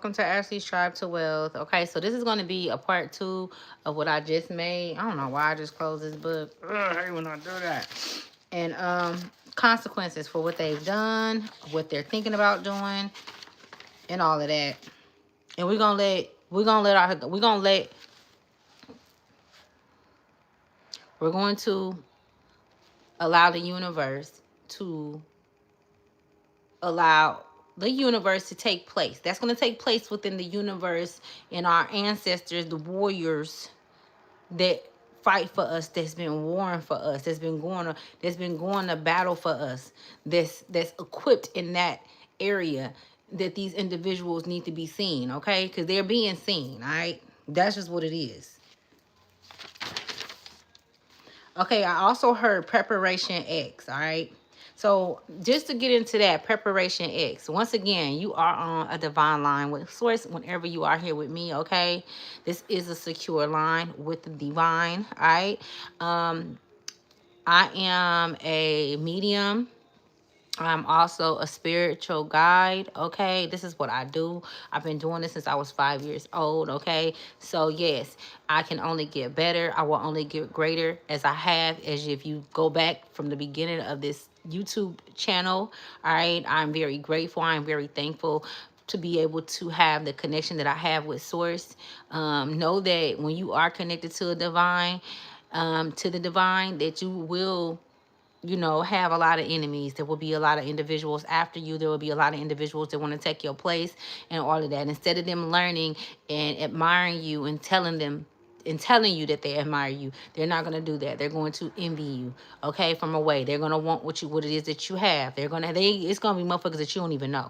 welcome to Ashley's Tribe to Wealth. Okay, so this is going to be a part two of what I just made. I don't know why I just closed this book. Ugh, I hate when I do that. And consequences for what they've done, what they're thinking about doing, and all of that. And we're going to allow the universe to allow the universe to take place. That's going to take place within the universe and our ancestors, the warriors that fight for us, that's been warring for us, that's been going to battle for us, that's equipped in that area, that these individuals need to be seen, okay? Because they're being seen, all right? That's just what it is. Okay, I also heard preparation X, all right? So just to get into that, preparation X, once again, you are on a divine line with source whenever you are here with me, okay? This is a secure line with the divine, all right? I am a medium. I'm also a spiritual guide, okay? This is what I do. I've been doing this since I was 5 years old, okay? So, yes, I can only get better. I will only get greater as I have, as if you go back from the beginning of this YouTube channel, all right? I'm very grateful. I'm very thankful to be able to have the connection that I have with Source. Know that when you are connected to a divine, to the divine, that you will, you know, have a lot of enemies. There will be a lot of individuals after you. There will be a lot of individuals that want to take your place and all of that. Instead of them learning and admiring you and telling you that they admire you, they're not going to do that. They're going to envy you, okay, from away. They're going to want what it is that you have. It's going to be motherfuckers that you don't even know.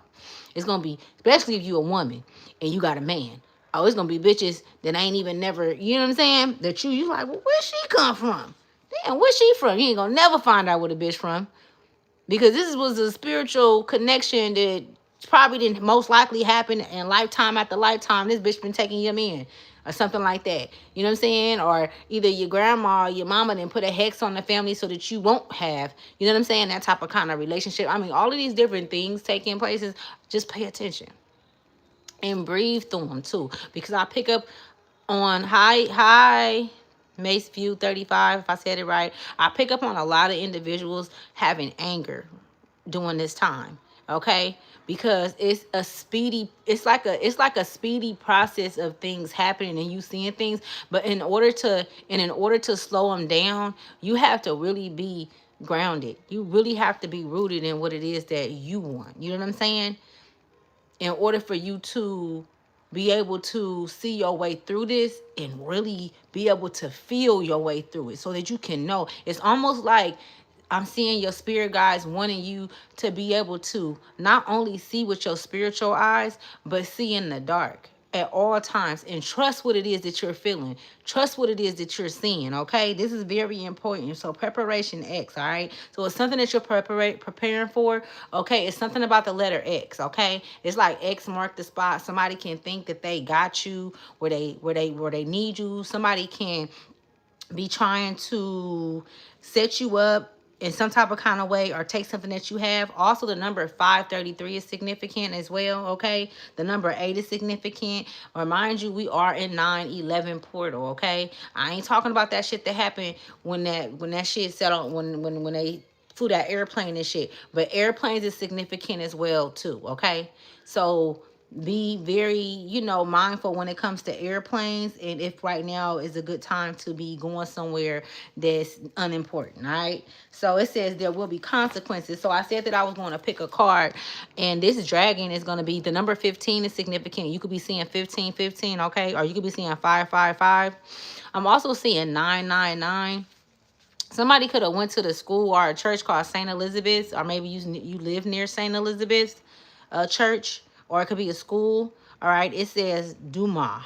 It's going to be, especially if you're a woman and you got a man. Oh, it's going to be bitches that ain't even never, you know what I'm saying? That you like, well, where she come from? Damn, where's she from? You ain't gonna never find out where the bitch from. Because this was a spiritual connection that probably didn't most likely happen in lifetime after lifetime. This bitch been taking your man or something like that. You know what I'm saying? Or either your grandma or your mama didn't put a hex on the family so that you won't have, you know what I'm saying, that type of kind of relationship. I mean, all of these different things taking places, just pay attention. And breathe through them too. Because I pick up on high Mace View 35, if I said it right. I pick up on a lot of individuals having anger during this time, okay? Because it's like a speedy process of things happening and you seeing things, but in order to slow them down, you have to really be grounded. You really have to be rooted in what it is that you want. You know what I'm saying? In order for you to be able to see your way through this and really be able to feel your way through it so that you can know. It's almost like I'm seeing your spirit guides wanting you to be able to not only see with your spiritual eyes, but see in the dark at all times and trust what it is that you're feeling. Trust what it is that you're seeing, okay? This is very important. So preparation X, all right? So it's something that you're preparing for, okay? It's something about the letter X, okay? It's like X mark the spot. Somebody can think that they got you where they need you. Somebody can be trying to set you up in some type of kind of way or take something that you have. Also, the number 533 is significant as well, okay? The number 8 is significant. Remind you, we are in 9/11 portal, okay? I ain't talking about that shit that happened when that shit settled, when they flew that airplane and shit. But airplanes is significant as well, too, okay? So be very, mindful when it comes to airplanes and if right now is a good time to be going somewhere that's unimportant, all right? So it says there will be consequences. So I said that I was going to pick a card, and this dragon is going to be the number 15 is significant. You could be seeing 1515, okay? Or you could be seeing 555. I'm also seeing 999. Somebody could have went to the school or a church called St. Elizabeth's, or maybe you live near St. Elizabeth's church, or it could be a school. All right, it says Duma.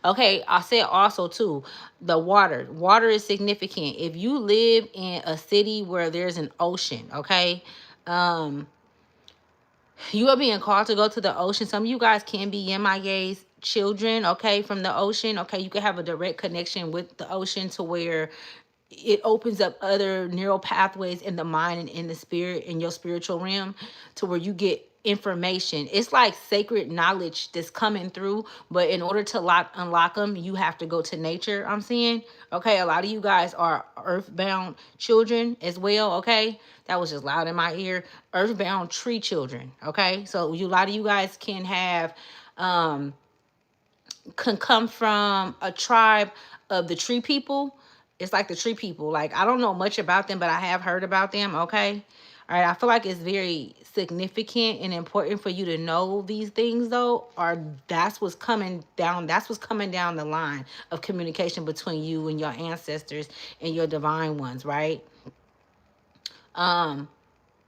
Okay, I said also too, the water. Water is significant. If you live in a city where there's an ocean, okay, you are being called to go to the ocean. Some of you guys can be MIA's children, okay, from the ocean. Okay, you can have a direct connection with the ocean to where it opens up other neural pathways in the mind and in the spirit, in your spiritual realm, to where you get information. It's like sacred knowledge that's coming through, but in order to unlock them, you have to go to nature. I'm seeing, okay, a lot of you guys are earthbound children as well, okay? That was just loud in my ear. Earthbound tree children, okay? So a lot of you guys can have can come from a tribe of the tree people. It's like the tree people. Like, I don't know much about them, but I have heard about them, okay? All right, I feel like it's very significant and important for you to know these things, though, or that's what's coming down. That's what's coming down the line of communication between you and your ancestors and your divine ones, right? Um,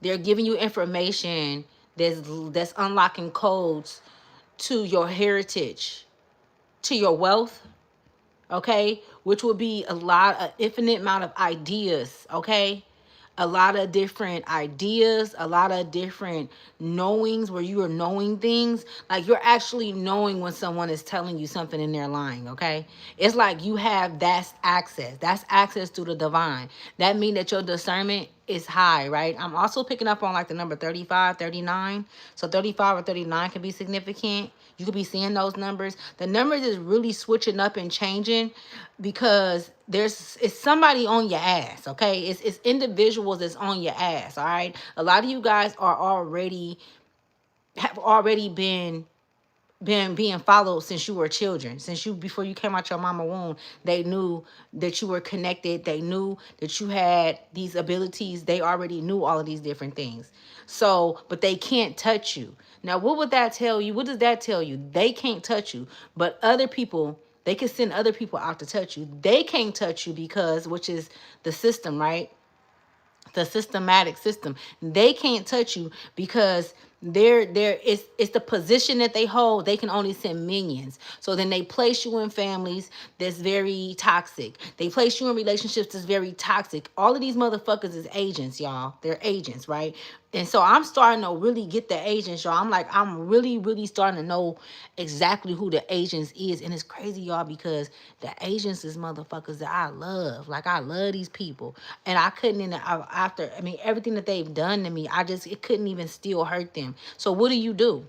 they're giving you information that's unlocking codes to your heritage, to your wealth, okay, which will be an infinite amount of ideas, okay, a lot of different ideas, a lot of different knowings where you are knowing things. Like, you're actually knowing when someone is telling you something and they're lying, okay? It's like you have that's access. That's access to the divine. That means that your discernment is high, right? I'm also picking up on like the number 35, 39. So 35 or 39 can be significant. You could be seeing those numbers. The numbers is really switching up and changing because it's somebody on your ass, okay? It's individuals that's on your ass, all right? A lot of you guys have already been being followed since you were children. Since before you came out your mama womb, they knew that you were connected. They knew that you had these abilities. They already knew all of these different things. So, but they can't touch you. Now, what would that tell you? What does that tell you? They can't touch you, but other people, they can send other people out to touch you. They can't touch you because, which is the system, right? The systematic system. They can't touch you because it's the position that they hold. They can only send minions. So then they place you in families that's very toxic. They place you in relationships that's very toxic. All of these motherfuckers is agents, y'all. They're agents, right? And so I'm starting to really get the agents, y'all. I'm really, really starting to know exactly who the agents is. And it's crazy, y'all, because the agents is motherfuckers that I love. Like, I love these people. And I couldn't, after, I mean, everything that they've done to me, it couldn't even still hurt them. So what do?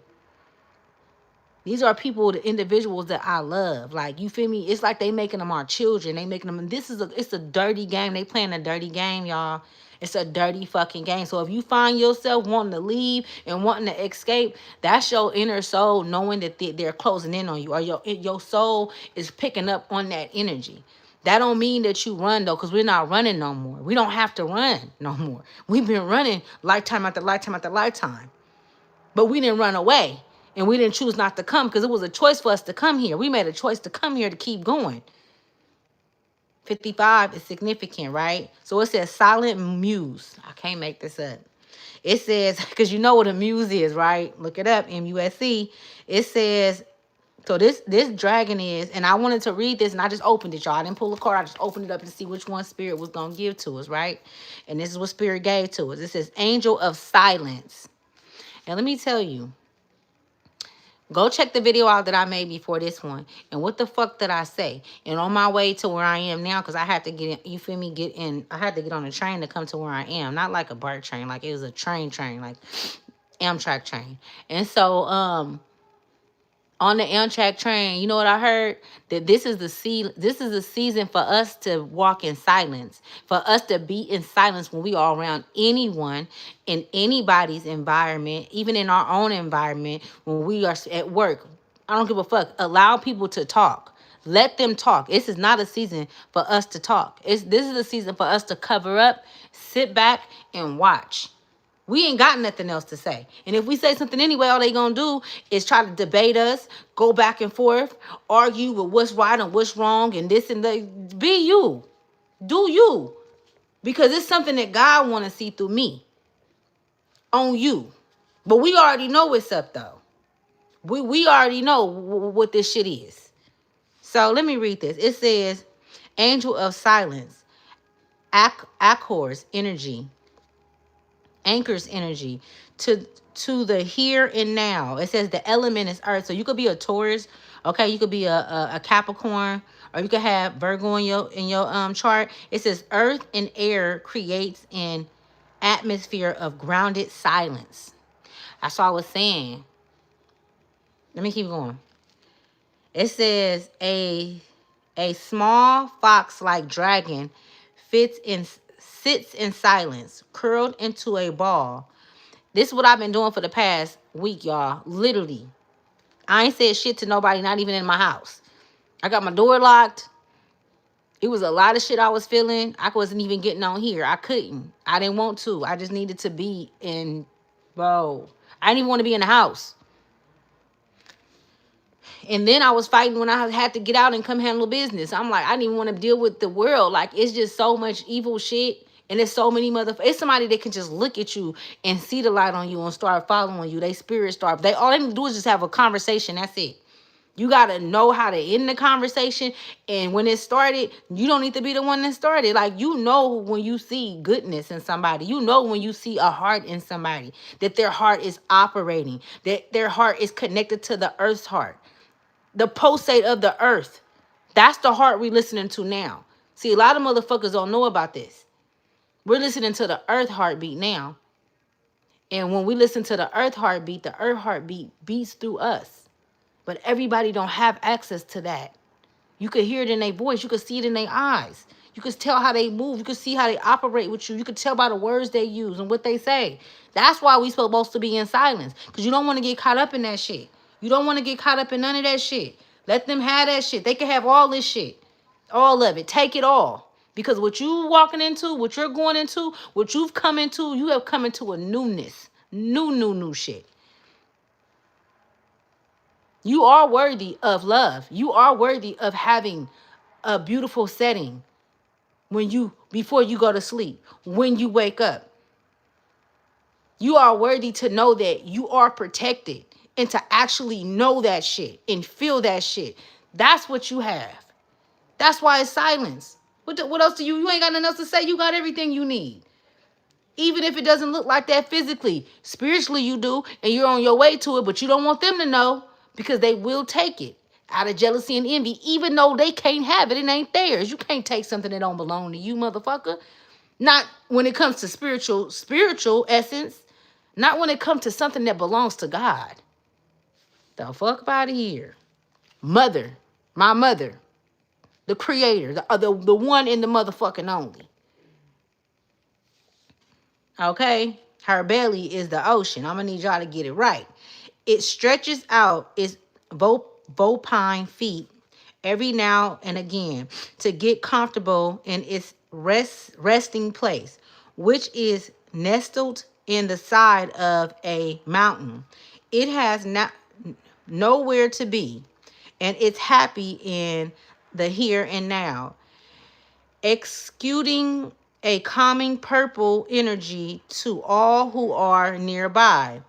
These are people, the individuals that I love. Like, you feel me? It's like they making them our children. They making them, it's a dirty game. They playing a dirty game, y'all. It's a dirty fucking game. So if you find yourself wanting to leave and wanting to escape, that's your inner soul knowing that they're closing in on you, or your soul is picking up on that energy. That don't mean that you run, though, because we're not running no more. We don't have to run no more. We've been running lifetime after lifetime after lifetime. But we didn't run away. And we didn't choose not to come because it was a choice for us to come here. We made a choice to come here to keep going. 55 is significant, right? So it says silent muse. I can't make this up. It says, because you know what a muse is, right? Look it up, MUSC. It says, so this dragon is, and I wanted to read this, and I just opened it, y'all. I didn't pull a card. I just opened it up to see which one Spirit was going to give to us, right? And this is what Spirit gave to us. It says, Angel of Silence. And let me tell you, go check the video out that I made before this one. And what the fuck did I say? And on my way to where I am now, because I had to get in, you feel me, I had to get on a train to come to where I am. Not like a BART train, like it was a train, like Amtrak train. And so, on the Amtrak train, you know what I heard? That this is the season for us to walk in silence, for us to be in silence when we are around anyone in anybody's environment, even in our own environment, when we are at work. I don't give a fuck. Allow people to talk. Let them talk. This is not a season for us to talk. This is a season for us to cover up, sit back, and watch. We ain't got nothing else to say. And if we say something anyway, all they gonna do is try to debate us, go back and forth, argue with what's right and what's wrong, and this and that. Be you. Do you. Because it's something that God want to see through me. On you. But we already know what's up, though. We already know what this shit is. So let me read this. It says, Angel of Silence. Accords energy. Anchors energy to the here and now. It says the element is earth. So you could be a Taurus, okay? You could be a Capricorn, or you could have Virgo in your chart. It says earth and air creates an atmosphere of grounded silence. That's all I was saying. Let me keep going. It says a small fox-like dragon sits in silence, curled into a ball. This is what I've been doing for the past week, y'all. Literally. I ain't said shit to nobody, not even in my house. I got my door locked. It was a lot of shit I was feeling. I wasn't even getting on here. I couldn't. I didn't want to. I just needed to be in, bro. I didn't even want to be in the house. And then I was fighting when I had to get out and come handle business. I'm like, I didn't even want to deal with the world. Like, it's just so much evil shit. And there's so many motherfuckers. It's somebody that can just look at you and see the light on you and start following you. They spirit start. All they need to do is just have a conversation. That's it. You got to know how to end the conversation. And when it started, you don't need to be the one that started. Like, you know when you see goodness in somebody. You know when you see a heart in somebody. That their heart is operating. That their heart is connected to the earth's heart. The pulsate of the earth. That's the heart we listening to now. See, a lot of motherfuckers don't know about this. We're listening to the earth heartbeat now. And when we listen to the earth heartbeat beats through us. But everybody don't have access to that. You could hear it in their voice. You could see it in their eyes. You could tell how they move. You could see how they operate with you. You could tell by the words they use and what they say. That's why we supposed to be in silence. Because you don't want to get caught up in that shit. You don't want to get caught up in none of that shit. Let them have that shit. They can have all this shit. All of it. Take it all. Because what you walking into, what you're going into, what you've come into, you have come into a newness. New shit. You are worthy of love. You are worthy of having a beautiful setting before you go to sleep, when you wake up. You are worthy to know that you are protected and to actually know that shit and feel that shit. That's what you have. That's why it's silence. What else do you ain't got nothing else to say. You got everything you need. Even if it doesn't look like that physically, spiritually you do, and you're on your way to it, but you don't want them to know because they will take it out of jealousy and envy, even though they can't have it. It ain't theirs. You can't take something that don't belong to you, motherfucker. Not when it comes to spiritual essence. Not when it comes to something that belongs to God. The fuck out of here. Mother, my mother, the creator, the one in the motherfucking only. Okay? Her belly is the ocean. I'm going to need y'all to get it right. It stretches out its vulpine feet every now and again to get comfortable in its resting place, which is nestled in the side of a mountain. It has nowhere to be, and it's happy in the here and now, executing a calming purple energy to all who are nearby.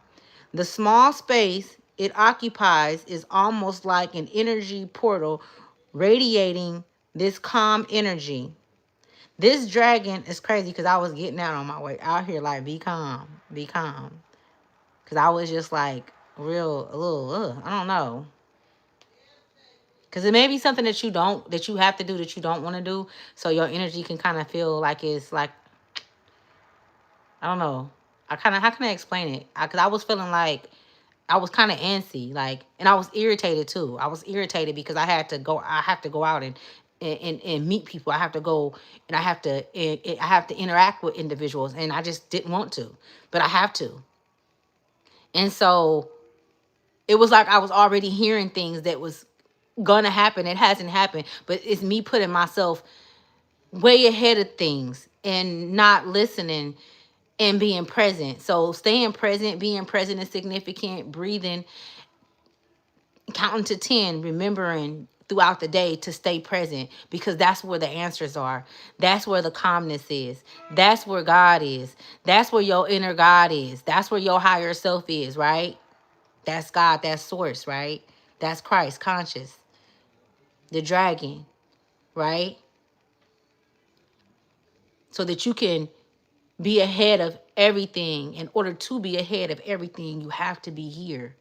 The small space it occupies is almost like an energy portal radiating this calm energy. This dragon is crazy because I was getting out on my way out here like, be calm, be calm. Because I was just like a little, I don't know. Because it may be something that you have to do that you don't want to do. So your energy can kind of feel like it's like, I don't know. How can I explain it? Because I was feeling like I was kind of antsy, like, and I was irritated too. I was irritated because I have to go out and meet people. I have to go and I have to interact with individuals, and I just didn't want to, but I have to. And so it was like I was already hearing things that was gonna happen. It hasn't happened, but it's me putting myself way ahead of things and not listening and being present. So staying present, being present is significant. Breathing, counting to 10, remembering throughout the day to stay present, because that's where the answers are. That's where the calmness is. That's where God is. That's where your inner God is. That's where your higher self is, right? That's God, that's source, right? That's Christ, conscious, the dragon, right? So that you can be ahead of everything. In order to be ahead of everything, you have to be here.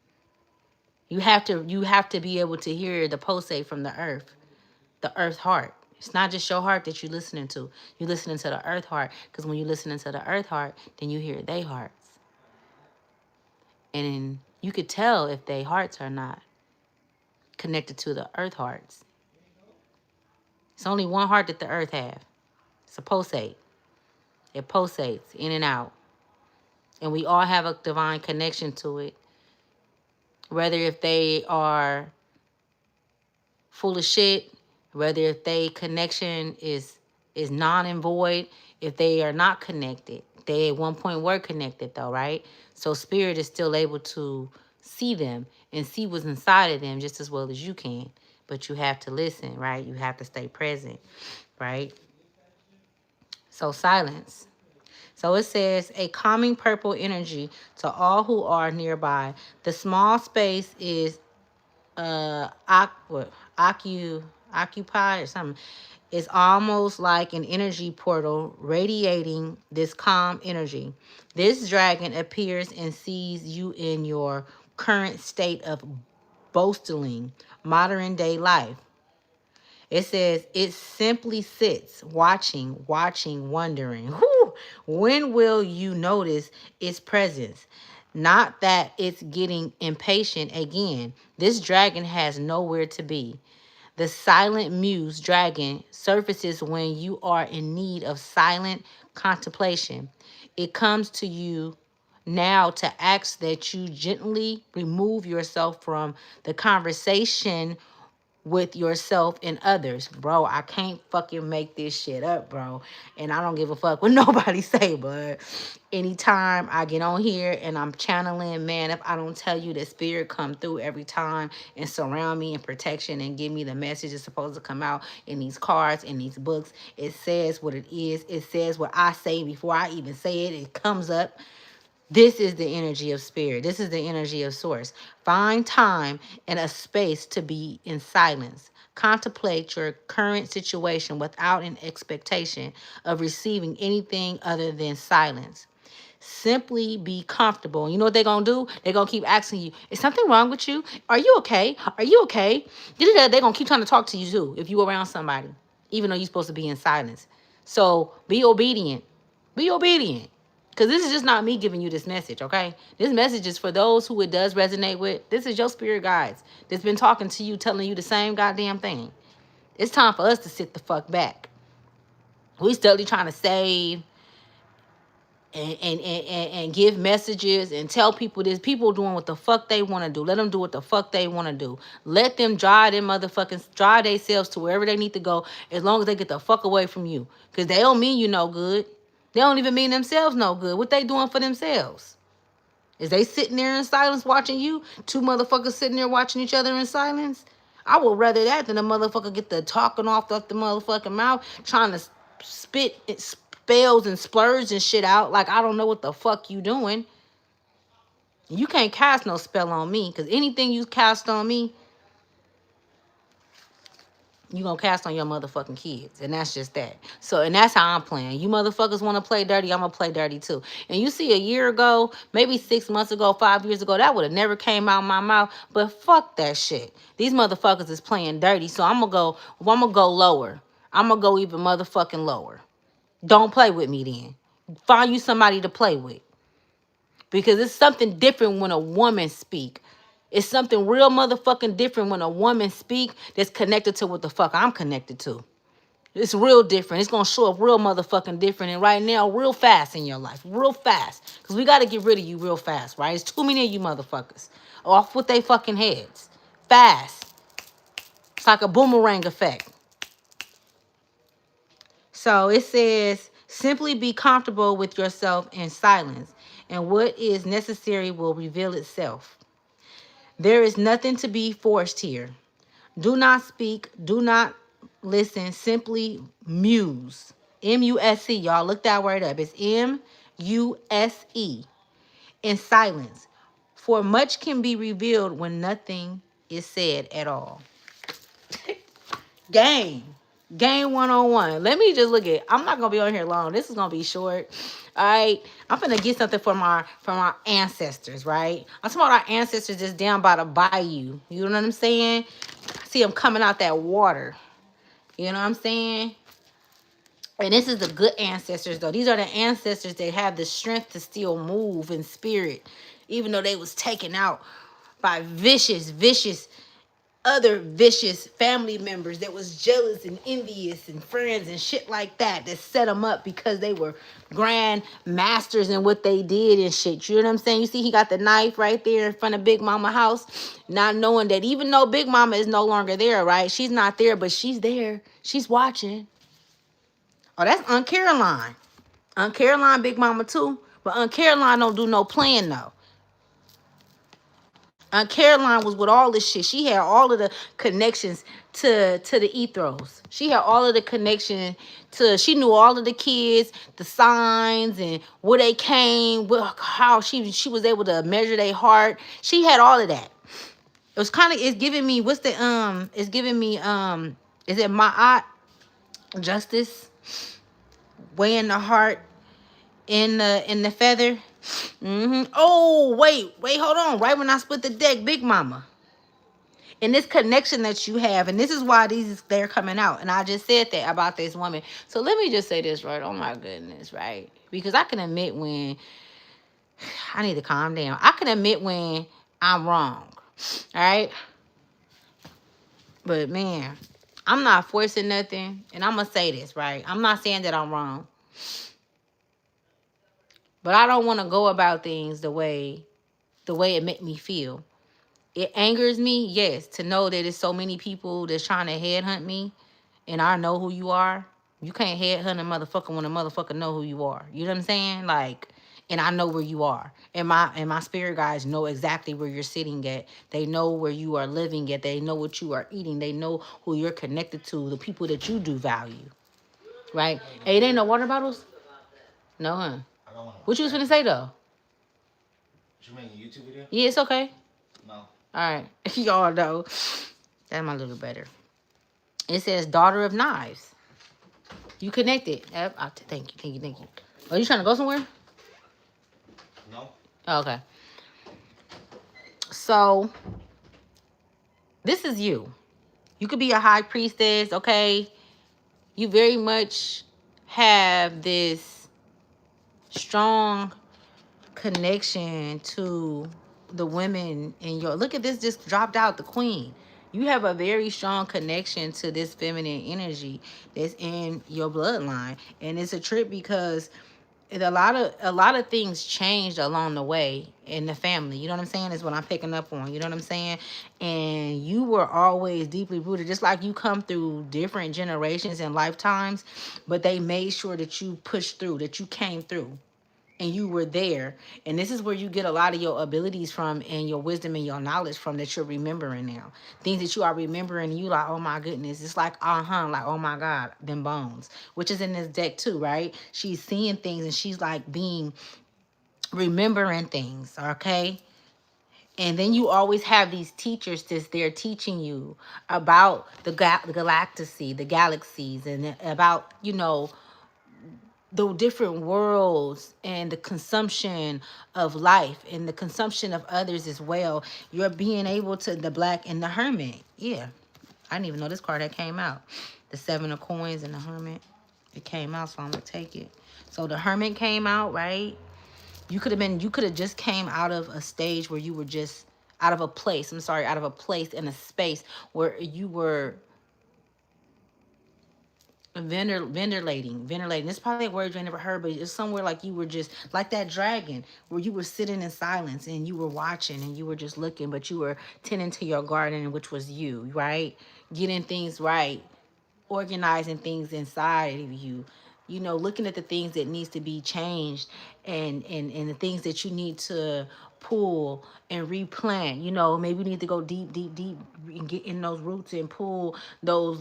You have to be able to hear the pulsate from the earth heart. It's not just your heart that you're listening to. You're listening to the earth heart, because when you're listening to the earth heart, then you hear their hearts. And you could tell if they hearts are not connected to the earth hearts. It's only one heart that the earth have. It's a pulsate. It pulsates in and out. And we all have a divine connection to it. Whether if they are full of shit, whether if they connection is non and void, if they are not connected. They at one point were connected though, right? So spirit is still able to see them and see what's inside of them just as well as you can. But you have to listen, right? You have to stay present, right? So silence. So it says a calming purple energy to all who are nearby. The small space is occupy or something. It's almost like an energy portal radiating this calm energy. This dragon appears and sees you in your current state of boastling modern day life. It says it simply sits, watching, wondering. Whew, when will you notice its presence? Not that it's getting impatient again. This dragon has nowhere to be. The silent muse dragon surfaces when you are in need of silent contemplation. It comes to you now to ask that you gently remove yourself from the conversation with yourself and others. Bro, I can't fucking make this shit up, bro. And I don't give a fuck what nobody say, but anytime I get on here and I'm channeling, man, if I don't tell you that spirit come through every time and surround me in protection and give me the message that's supposed to come out in these cards, in these books, it says what it is. It says what I say before I even say it. It comes up. This is the energy of spirit. This is the energy of source. Find time and a space to be in silence. Contemplate your current situation without an expectation of receiving anything other than silence. Simply be comfortable. You know what they're going to do? They're going to keep asking you, is something wrong with you? Are you okay? Are you okay? They're going to keep trying to talk to you too if you're around somebody, even though you're supposed to be in silence. So be obedient. Be obedient. Because this is just not me giving you this message, okay? This message is for those who it does resonate with. This is your spirit guides that's been talking to you, telling you the same goddamn thing. It's time for us to sit the fuck back. We steadily trying to save and give messages and tell people this. People doing what the fuck they want to do. Let them do what the fuck they want to do. Let them drive themselves to wherever they need to go as long as they get the fuck away from you. Because they don't mean you no good. They don't even mean themselves no good. What they doing for themselves? Is they sitting there in silence watching you? Two motherfuckers sitting there watching each other in silence? I would rather that than a motherfucker get the talking off the motherfucking mouth, trying to spit spells and splurs and shit out like I don't know what the fuck you doing. You can't cast no spell on me, because anything you cast on me, you gonna cast on your motherfucking kids. And that's just that. So, and that's how I'm playing. You motherfuckers want to play dirty, I'm gonna play dirty too. And you see, a year ago, maybe 6 months ago, 5 years ago, that would have never came out my mouth. But fuck that shit. These motherfuckers is playing dirty. So I'm gonna go lower. I'm gonna go even motherfucking lower. Don't play with me then. Find you somebody to play with. Because it's something different when a woman speak. It's something real motherfucking different when a woman speak that's connected to what the fuck I'm connected to. It's real different. It's going to show up real motherfucking different. And right now, real fast in your life. Real fast. Because we got to get rid of you real fast, right? It's too many of you motherfuckers. Off with they fucking heads. Fast. It's like a boomerang effect. So it says, simply be comfortable with yourself in silence, and what is necessary will reveal itself. There is nothing to be forced here. Do not speak. Do not listen. Simply muse. M-U-S-E. Y'all look that word up. It's M-U-S-E. In silence. For much can be revealed when nothing is said at all. Game 101. Let me just look at. I'm not gonna be on here long. This is gonna be short. All right. I'm gonna get something from our ancestors, right? I'm talking about our ancestors just down by the bayou. You know what I'm saying? I see them coming out that water. You know what I'm saying? And this is the good ancestors, though. These are the ancestors that have the strength to still move in spirit even though they was taken out by vicious other vicious family members that was jealous and envious and friends and shit like that set them up because they were grand masters in what they did and shit. You know what I'm saying? You see he got the knife right there in front of Big Mama house, not knowing that even though Big Mama is no longer there, right? She's not there, but she's there. She's watching. Oh, that's Aunt Caroline. Aunt Caroline, Big Mama too. But Aunt Caroline don't do no playing though. Caroline was with all this shit. She had all of the connections to the ethos. She had all of the connection to. She knew all of the kids, the signs, and where they came. How she was able to measure their heart. She had all of that. It was kind of. It's giving me. What's the. It's giving me. Is it my justice weighing the heart in the feather? Oh, wait, hold on. Right when I split the deck, Big Mama. And this connection that you have, and this is why they're coming out. And I just said that about this woman. So let me just say this, right? Oh my goodness, right? Because I can admit when I need to calm down. I can admit when I'm wrong. All right. But man, I'm not forcing nothing. And I'm gonna say this, right? I'm not saying that I'm wrong. But I don't want to go about things the way it made me feel. It angers me, yes, to know that there's so many people that's trying to headhunt me, and I know who you are. You can't headhunt a motherfucker when a motherfucker know who you are. You know what I'm saying? Like, and I know where you are. And my spirit guides know exactly where you're sitting at. They know where you are living at. They know what you are eating. They know who you're connected to, the people that you do value. Right? Hey, it ain't no water bottles? No, huh? What you was finna say though? You making a YouTube video? Yeah, it's okay. No. All right. Y'all know. That's my little better. It says Daughter of Knives. You connected. Thank you. Are you trying to go somewhere? No. Oh, okay. So, this is you. You could be a high priestess, okay? You very much have this strong connection to the women in your... Look at this, just dropped out, the queen. You have a very strong connection to this feminine energy that's in your bloodline. And it's a trip because a lot of things changed along the way in the family. You know what I'm saying? Is what I'm picking up on. You know what I'm saying? And you were always deeply rooted, just like you come through different generations and lifetimes, but they made sure that you pushed through, that you came through. And you were there. And this is where you get a lot of your abilities from, and your wisdom and your knowledge from, that you're remembering now. Things that you are remembering, you like, oh my goodness. It's like, like, oh my God, them bones. Which is in this deck too, right? She's seeing things and she's like remembering things, okay? And then you always have these teachers that's there teaching you about the galacticy, the galaxies, and about, the different worlds and the consumption of life and the consumption of others as well. You're being able to... The Black and the Hermit. Yeah. I didn't even know this card that came out. The Seven of Coins and the Hermit. It came out, so I'm going to take it. So the Hermit came out, right? You could have just came out of a stage where you were just out of a place. Out of a place in a space where you were ventilating. It's probably a word you never heard, but it's somewhere like you were just like that dragon, where you were sitting in silence and you were watching and you were just looking, but you were tending to your garden, which was you, right? Getting things right, organizing things inside of you, looking at the things that needs to be changed, and the things that you need to pull and replant. Maybe you need to go deep and get in those roots and pull those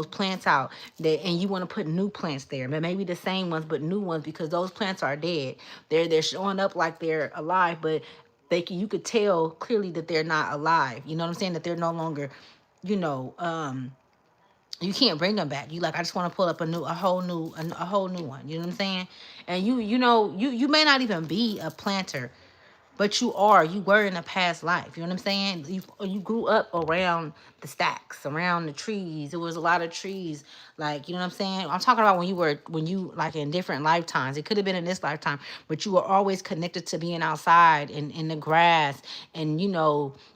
plants out, and you want to put new plants there, but maybe the same ones but new ones, because those plants are dead. They're showing up like they're alive, but you could tell clearly that they're not alive. You know what I'm saying? That they're no longer, you can't bring them back. You like, I just want to pull up a whole new one. You know what I'm saying? And you may not even be a planter, But you were in a past life. You know what I'm saying? You grew up around the stacks, around the trees. It was a lot of trees. Like, you know what I'm saying? I'm talking about when you like in different lifetimes. It could have been in this lifetime, but you were always connected to being outside and in the grass and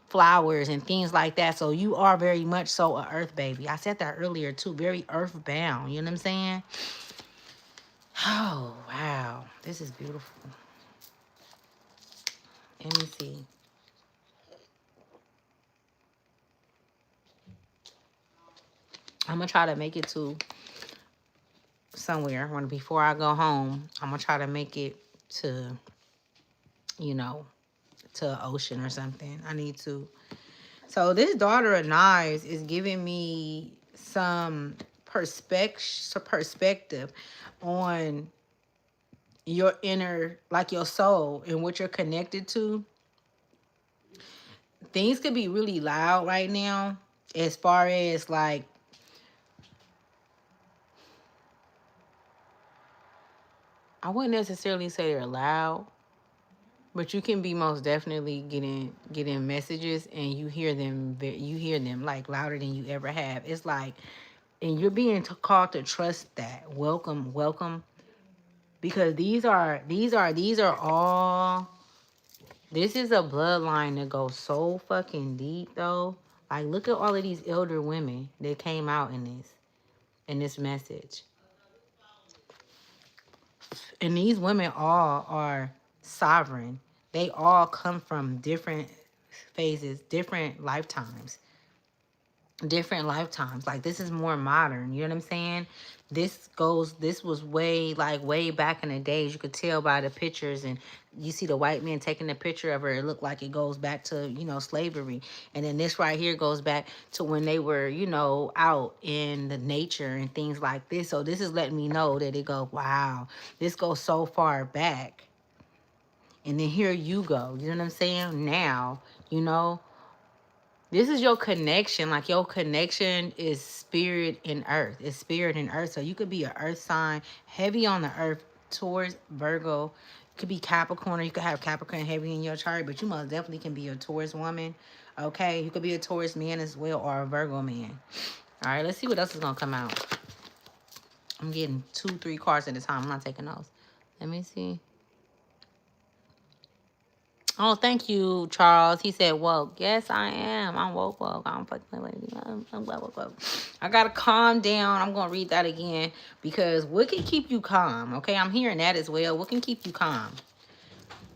flowers and things like that. So you are very much so a earth baby. I said that earlier too. Very earthbound. You know what I'm saying? Oh wow. This is beautiful. Let me see. I'm gonna try to make it to somewhere when before I go home. I'm gonna try to make it to, you know, to an ocean or something. I need to. So this daughter of knives is giving me some perspective on your inner, like your soul and what you're connected to. Things could be really loud right now, as far as like, I wouldn't necessarily say they're loud, but you can be most definitely getting messages, and you hear them like louder than you ever have. It's like, and you're being called to trust that. Welcome, welcome, because these are all. This is a bloodline that goes so fucking deep though. Like, look at all of these elder women that came out in this message, and these women all are sovereign. They all come from different phases, different lifetimes. Like, this is more modern. You know what I'm saying? This was way back in the days. You could tell by the pictures, and you see the white man taking the picture of her. It looked like it goes back to, slavery. And then this right here goes back to when they were, out in the nature and things like this. So this is letting me know that it go, wow, this goes so far back. And then here you go. You know what I'm saying? Now, you know, this is your connection. Like, your connection is spirit and earth. It's spirit and earth. So you could be an earth sign, heavy on the earth, towards Virgo. It could be Capricorn, or you could have Capricorn heavy in your chart, but you most definitely can be a Taurus woman. Okay? You could be a Taurus man as well, or a Virgo man. All right, let's see what else is going to come out. I'm getting 2-3 cards at a time. I'm not taking those. Let me see. Oh, thank you, Charles. He said, woke. Yes, I am. I'm woke. I'm fucking lady. I'm woke. I got to calm down. I'm going to read that again, because what can keep you calm? Okay, I'm hearing that as well. What can keep you calm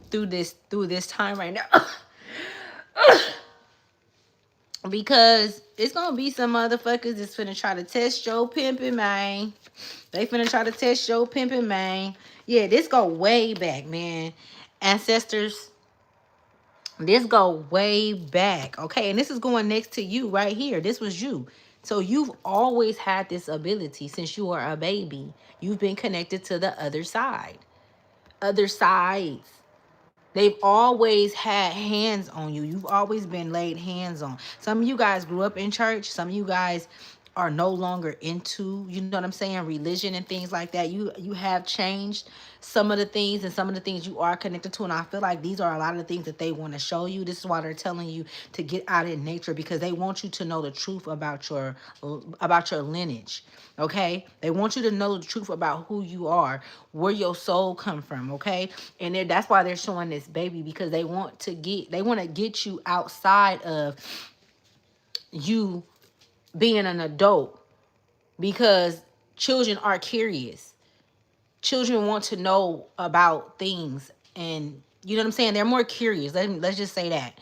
through this time right now? Because it's going to be some motherfuckers that's finna try to test your pimping, man. They finna try to test your pimping, man. Yeah, this go way back, man. Ancestors, this go way back, okay? And this is going next to you right here. This was you. So you've always had this ability since you were a baby. You've been connected to the other side. Other sides. They've always had hands on you. You've always been laid hands on. Some of you guys grew up in church. Some of you guys are no longer into, you know what I'm saying, religion and things like that. You have changed some of the things, and some of the things you are connected to. And I feel like these are a lot of the things that they want to show you. This is why they're telling you to get out in nature, because they want you to know the truth about your lineage. Okay, they want you to know the truth about who you are, where your soul come from. Okay, and that's why they're showing this baby, because they want to get you outside of you being an adult, because children are curious. Children want to know about things, and you know what I'm saying? They're more curious. Let's just say that.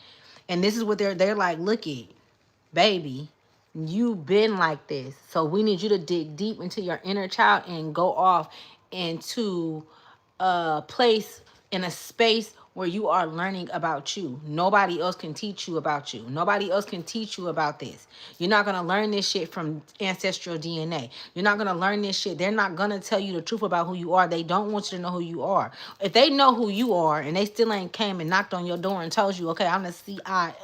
And this is what they're like, look it, baby, you've been like this. So we need you to dig deep into your inner child and go off into a place, in a space where you are learning about you. Nobody else can teach you about you. Nobody else can teach you about this. You're not going to learn this shit from ancestral DNA. You're not going to learn this shit. They're not going to tell you the truth about who you are. They don't want you to know who you are. If they know who you are and they still ain't came and knocked on your door and told you, okay, I'm the CI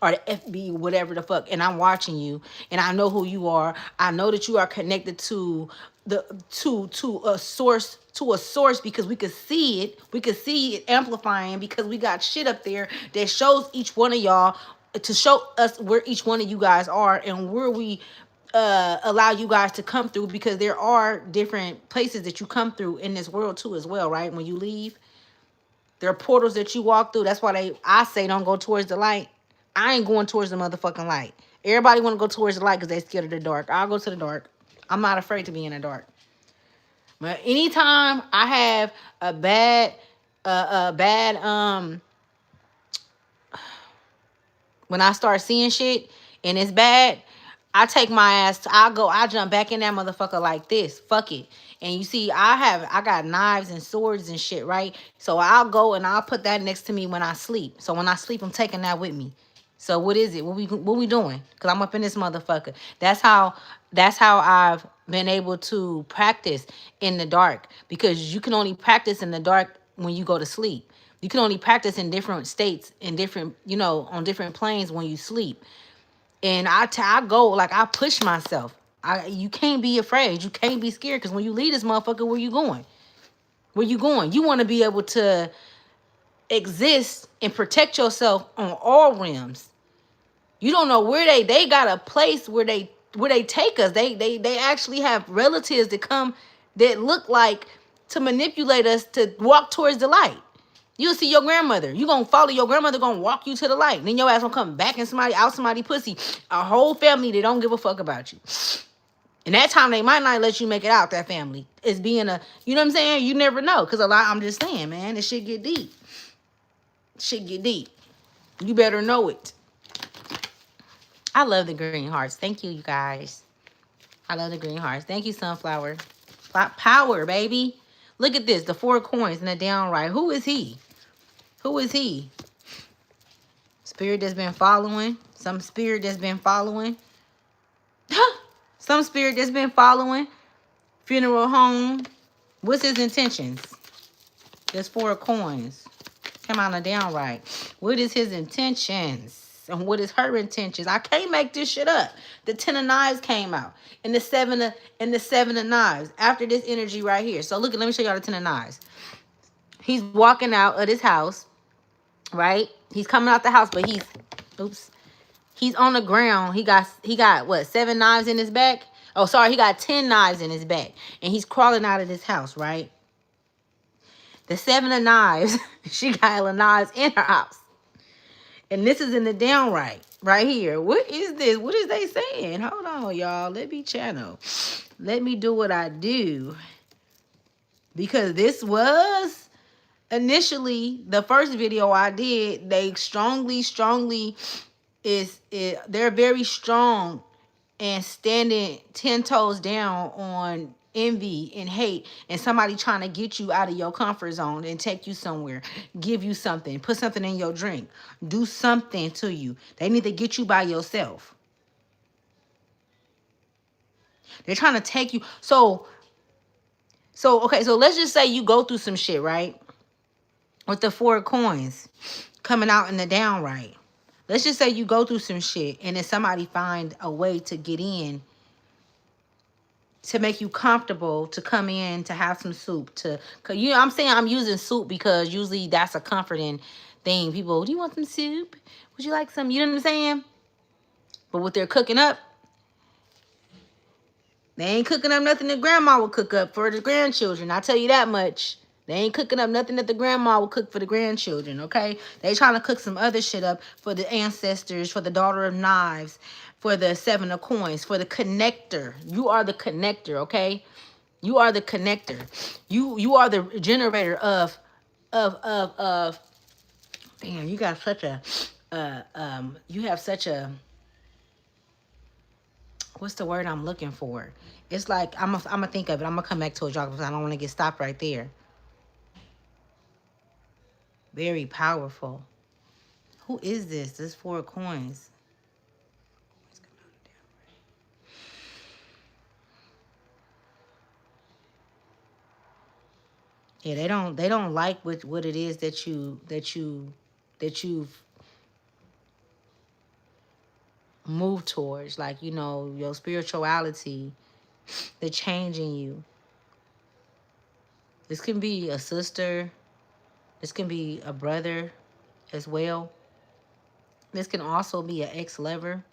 or the FB, whatever the fuck, and I'm watching you and I know who you are. I know that you are connected to to a source, because we could see it. We could see it amplifying because we got shit up there that shows each one of y'all, to show us where each one of you guys are and where we allow you guys to come through, because there are different places that you come through in this world too as well, right? When you leave, there are portals that you walk through. That's why I say don't go towards the light. I ain't going towards the motherfucking light. Everybody want to go towards the light because they scared of the dark. I'll go to the dark. I'm not afraid to be in the dark. But anytime I have a bad, when I start seeing shit and it's bad, I take my ass, I jump back in that motherfucker like this. Fuck it. And you see, I got knives and swords and shit, right? So I'll go and I'll put that next to me when I sleep. So when I sleep, I'm taking that with me. So what is it? What we doing? Cause I'm up in this motherfucker. That's how I've been able to practice in the dark, because you can only practice in the dark when you go to sleep. You can only practice in different states, in different, on different planes when you sleep. And I go, like, I push myself. You can't be afraid. You can't be scared, because when you leave this motherfucker, where you going? Where you going? You want to be able to exist and protect yourself on all rims. You don't know where they got a place where they take us. They actually have relatives that come that look like to manipulate us to walk towards the light. You'll see your grandmother. You gonna follow your grandmother, gonna walk you to the light. Then your ass gonna come back in somebody pussy. A whole family that don't give a fuck about you. And that time they might not let you make it out, that family. It's being you know what I'm saying? You never know. Cause I'm just saying, man, this shit get deep. Shit get deep. You better know it. I love the green hearts. Thank you, you guys. I love the green hearts. Thank you, Sunflower. Power, baby. Look at this. The 4 coins in the down right. Who is he? Who is he? Spirit that's been following. Some spirit that's been following. Some spirit that's been following. Funeral home. What's his intentions? There's 4 coins. Come on, the down right. What is his intentions? And what is her intentions? I can't make this shit up. The 10 of knives came out. And the 7 of knives. After this energy right here. So look, let me show y'all the 10 of knives. He's walking out of his house. Right? He's coming out the house, but he's on the ground. He got what, 7 knives in his back? Oh, sorry, he got 10 knives in his back. And he's crawling out of this house, right? The 7 of knives, she got hella knives in her house. And this is in the down right here. What is this? What is they saying? Hold on, y'all. Let me channel. Let me do what I do. Because this was initially the first video I did. They strongly they're very strong and standing 10 toes down on envy and hate and somebody trying to get you out of your comfort zone and take you somewhere, give you something, put something in your drink, do something to you. They need to get you by yourself. They're trying to take you. So okay, so let's just say you go through some shit, right? With the 4 coins coming out in the down right. Let's just say you go through some shit and then somebody find a way to get in, to make you comfortable, to come in, to have some soup, I'm saying I'm using soup because usually that's a comforting thing. People, do you want some soup? Would you like some? You know what I'm saying? But what they're cooking up, they ain't cooking up nothing that grandma would cook up for the grandchildren. I tell you that much. They ain't cooking up nothing that the grandma would cook for the grandchildren, okay? They trying to cook some other shit up for the ancestors, for the daughter of knives, for the 7 of coins, for the connector. You are the connector, okay? You are the connector. You are the generator of damn, you got such a you have such a, what's the word I'm looking for? It's like I'm gonna think of it. I'm gonna come back to it, y'all, because I don't want to get stopped right there. Very powerful. Who is this? This 4 coins. Yeah, they don't like what it is that you've moved towards. Like, your spirituality. the change in you. This can be a sister. This can be a brother as well. This can also be an ex-lover.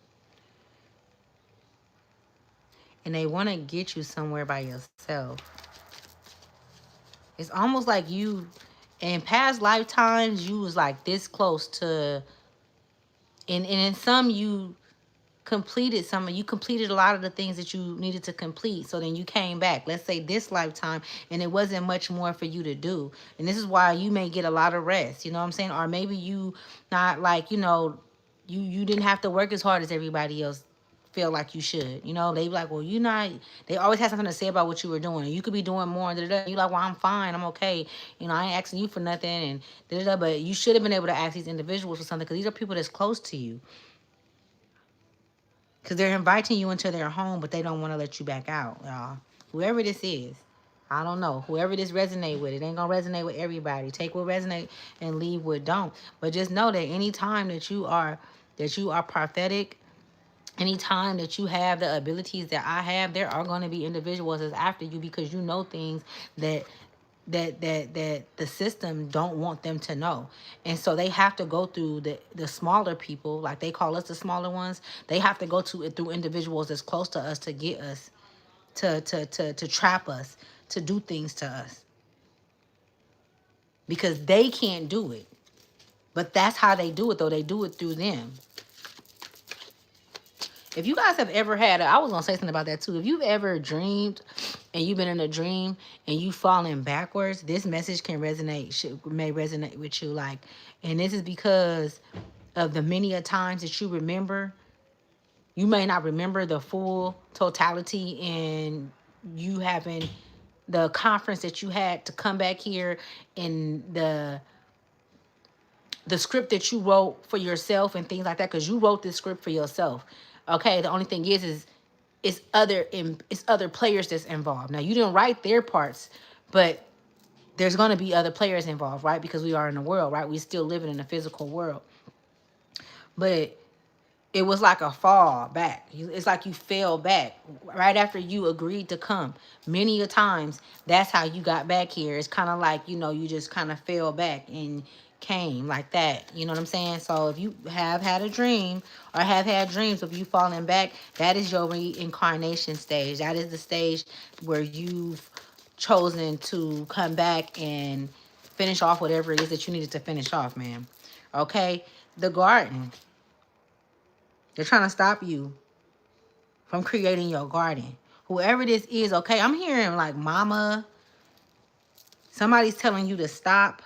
And they want to get you somewhere by yourself. It's almost like you, in past lifetimes, you was like this close to, and in some you completed some, you completed a lot of the things that you needed to complete. So then you came back, let's say this lifetime, and it wasn't much more for you to do. And this is why you may get a lot of rest, you know what I'm saying? Or maybe you not like, you didn't have to work as hard as everybody else feel like you should. They be like, well, you not, they always have something to say about what you were doing. You could be doing more, and you like, well, I'm fine, I'm okay. I ain't asking you for nothing, and but you should have been able to ask these individuals for something, because these are people that's close to you. Because they're inviting you into their home, but they don't want to let you back out, y'all. Whoever this is, I don't know. Whoever this resonate with, it ain't going to resonate with everybody. Take what resonate and leave what don't. But just know that anytime that you are prophetic, anytime that you have the abilities that I have, there are going to be individuals that's after you, because you know things that the system don't want them to know. And so they have to go through the smaller people, like they call us the smaller ones. They have to go through individuals that's close to us to get us, to trap us, to do things to us, because they can't do it. But that's how they do it, though. They do it through them. If you guys have ever had, I was going to say something about that too. If you've ever dreamed and you've been in a dream and you falling backwards, this message may resonate with you. And this is because of the many a times that you remember. You may not remember the full totality, and you having the conference that you had to come back here, and the script that you wrote for yourself and things like that, because you wrote this script for yourself. Okay, the only thing is it's other players that's involved. Now, you didn't write their parts, but there's going to be other players involved, right? Because we are in the world, right? We still living in a physical world. But it was like a fall back. It's like you fell back right after you agreed to come. Many a times, that's how you got back here. It's kind of like, you just kind of fell back and came like that. You know what I'm saying? So if you have had a dream or have had dreams of you falling back, that is your reincarnation stage. That is the stage where you've chosen to come back and finish off whatever it is that you needed to finish off, man. Okay? The garden. They're trying to stop you from creating your garden. Whoever this is, okay, I'm hearing like mama. Somebody's telling you to stop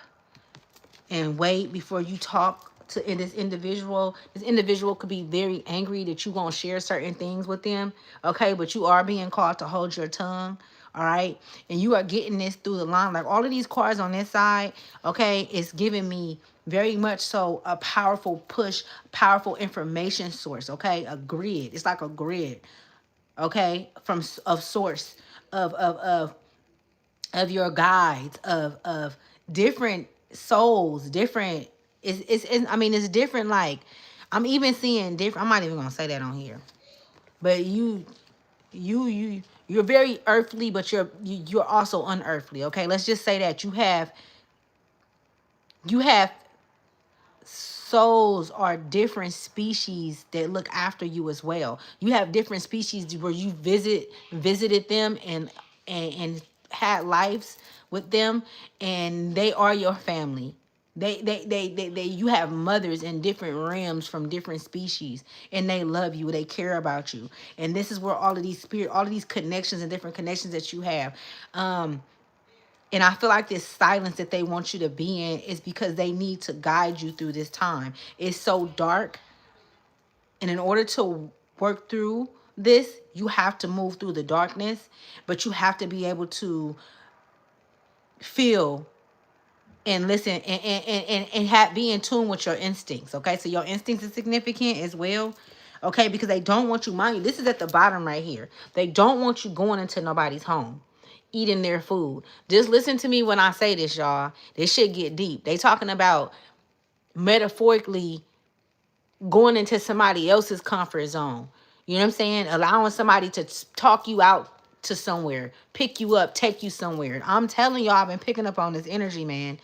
and wait before you talk to this individual. This individual could be very angry that you won't share certain things with them, okay? But you are being called to hold your tongue, all right? And you are getting this through the line. Like all of these cards on this side, okay, it's giving me very much so a powerful push, powerful information source, okay? A grid. It's like a grid, okay? Of source of your guides, of different souls, different, it's different. Like I'm even seeing different, I'm not even gonna say that on here, but you're very earthly, but you're also unearthly, okay? Let's just say that you have souls or different species that look after you as well. You have different species where you visited them and had lives with them, and they are your family. They you have mothers in different realms from different species, and they love you, they care about you. And this is where all of these connections and different connections that you have, and I feel like this silence that they want you to be in is because they need to guide you through this time. It's so dark. And in order to work through this, you have to move through the darkness, but you have to be able to feel and listen and be in tune with your instincts. Okay. So your instincts is significant as well. Okay. Because they don't want you, mind you, this is at the bottom right here. They don't want you going into nobody's home, eating their food. Just listen to me when I say this, y'all. This shit get deep. They talking about metaphorically going into somebody else's comfort zone. You know what I'm saying? Allowing somebody to talk you out to somewhere, pick you up, take you somewhere. I'm telling y'all, I've been picking up on this energy, man.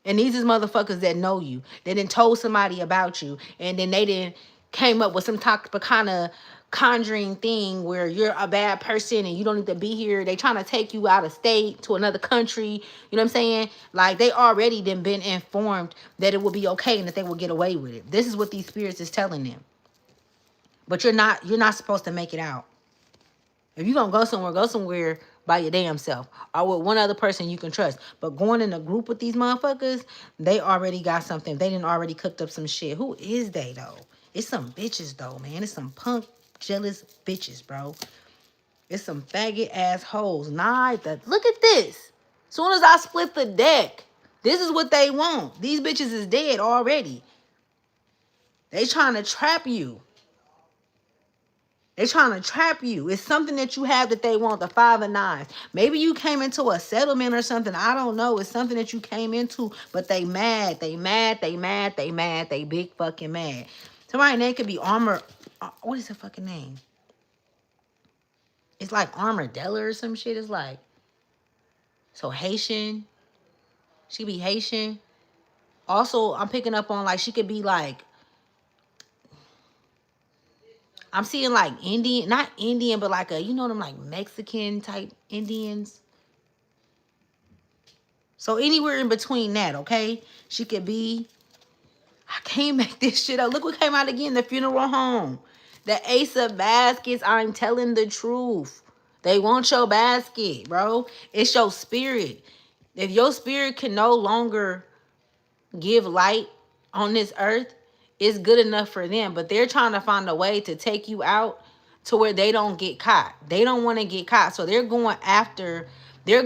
And these is motherfuckers that know you. They didn't told somebody about you, and then they didn't came up with some type of kind of conjuring thing where you're a bad person and you don't need to be here. They trying to take you out of state to another country. You know what I'm saying? Like they already been informed that it will be okay and that they will get away with it. This is what these spirits is telling them. But you're not supposed to make it out. If you're gonna go somewhere by your damn self or with one other person you can trust. But going in a group with these motherfuckers, they already got something. They didn't already cooked up some shit. Who is they though? It's some bitches though, man. It's some punk jealous bitches, bro. It's some faggot ass hoes. Nah, look at this. Soon as I split the deck, this is what they want. These bitches is dead already. They trying to trap you. They're trying to trap you. It's something that you have that they want, the 5 of 9s. Maybe you came into a settlement or something. I don't know. It's something that you came into, but they mad. They mad. They mad. They mad. They big fucking mad. Somebody's name could be Armor. What is the fucking name? It's like Armadella or some shit. It's like, so Haitian. She be Haitian. Also, I'm picking up on like she could be like, I'm seeing like Indian, not Indian, but like you know them like Mexican type Indians. So anywhere in between that, okay? She could be, I can't make this shit up. Look what came out again, the funeral home. The Ace of Baskets, I'm telling the truth. They want your basket, bro. It's your spirit. If your spirit can no longer give light on this earth, it's good enough for them. But they're trying to find a way to take you out to where they don't get caught. They don't want to get caught. So they're going after, they're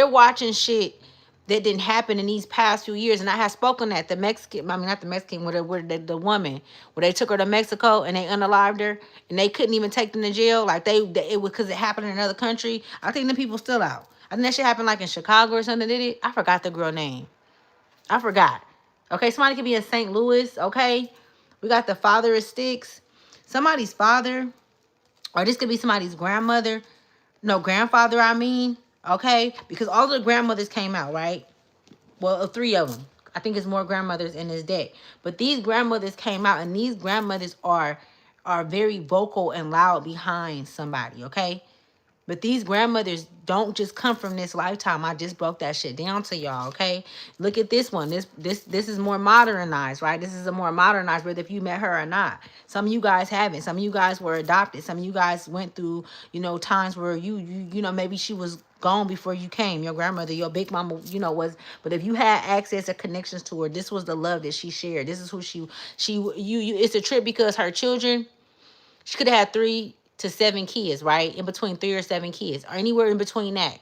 watching shit that didn't happen in these past few years. And I have spoken at the Mexican, I mean not the Mexican, where the woman, where they took her to Mexico and they unalived her and they couldn't even take them to jail. Like it was because it happened in another country. I think the people still out. I think that shit happened like in Chicago or something, did it? I forgot the girl name. I forgot. Okay, somebody could be in St. Louis, okay? We got the Father of Sticks. Somebody's father, or this could be somebody's grandmother. No, grandfather, I mean, okay? Because all the grandmothers came out, right? Well, 3 of them. I think it's more grandmothers in this deck. But these grandmothers came out, and these grandmothers are very vocal and loud behind somebody, okay? But these grandmothers don't just come from this lifetime. I just broke that shit down to y'all, okay? Look at this one. This is more modernized, right? This is a more modernized, whether if you met her or not. Some of you guys haven't. Some of you guys were adopted. Some of you guys went through, times where you know, maybe she was gone before you came. Your grandmother, your big mama, was. But if you had access or connections to her, this was the love that she shared. This is who she. It's a trip because her children. She could have had 3 to 7 kids, right? In between 3 or 7 kids, or anywhere in between that.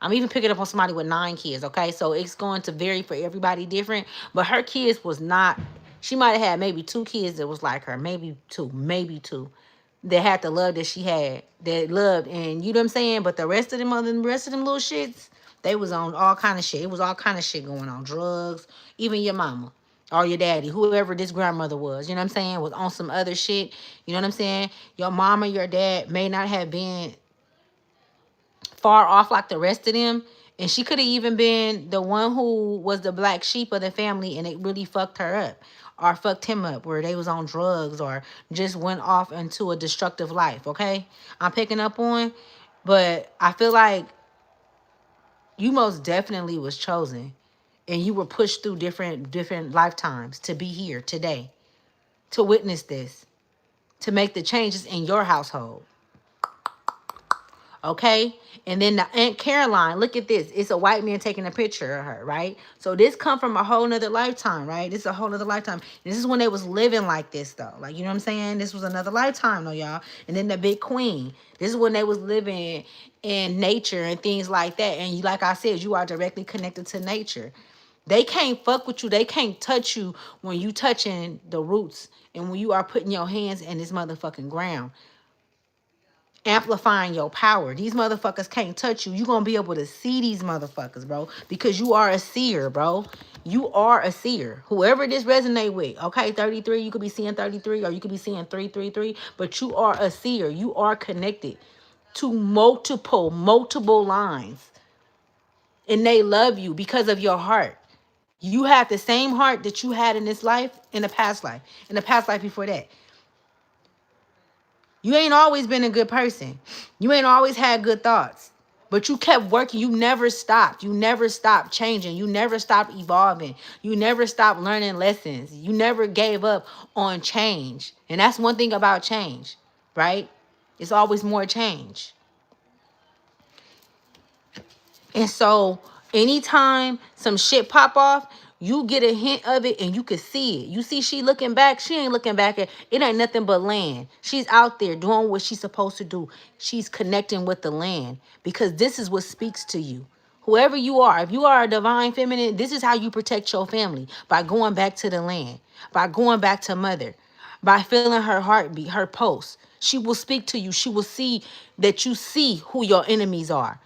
I'm even picking up on somebody with 9 kids, okay? So it's going to vary for everybody different. But her kids was not, she might have had maybe 2 kids that was like her, maybe two, that had the love that she had, that loved, and you know what I'm saying? But the rest of them little shits, they was on all kind of shit. It was all kind of shit going on, drugs, even your mama. Or your daddy, whoever this grandmother was, you know what I'm saying, was on some other shit. You know what I'm saying? Your mama, your dad may not have been far off like the rest of them. And she could have even been the one who was the black sheep of the family and it really fucked her up. Or fucked him up where they was on drugs or just went off into a destructive life, okay? I'm picking up on. But I feel like you most definitely was chosen. And you were pushed through different lifetimes to be here today, to witness this, to make the changes in your household. Okay? And then the Aunt Caroline, look at this. It's a white man taking a picture of her, right? So this come from a whole nother lifetime, right? This is a whole nother lifetime. And this is when they was living like this, though. Like, you know what I'm saying? This was another lifetime, though, y'all. And then the big queen. This is when they was living in nature and things like that. And you, like I said, you are directly connected to nature. They can't fuck with you. They can't touch you when you touching the roots and when you are putting your hands in this motherfucking ground. amplifying your power. These motherfuckers can't touch you. You're going to be able to see these motherfuckers, bro, because you are a seer, bro. You are a seer. Whoever this resonate with, okay, 33, you could be seeing 33 or you could be seeing 333, but you are a seer. You are connected to multiple lines. And they love you because of your heart. You have the same heart that you had in this life, in the past life, in the past life before that. You ain't always been a good person. You ain't always had good thoughts. But you kept working. You never stopped. You never stopped changing. You never stopped evolving. You never stopped learning lessons. You never gave up on change. And that's one thing about change, right? It's always more change. And so anytime some shit pop off, you get a hint of it and you can see it. You see she looking back, she ain't looking back at it, ain't nothing but land. She's out there doing what she's supposed to do. She's connecting with the land because this is what speaks to you. Whoever you are, if you are a divine feminine, this is how you protect your family, by going back to the land, by going back to mother, by feeling her heartbeat, her pulse. She will speak to you. She will see that you see who your enemies are.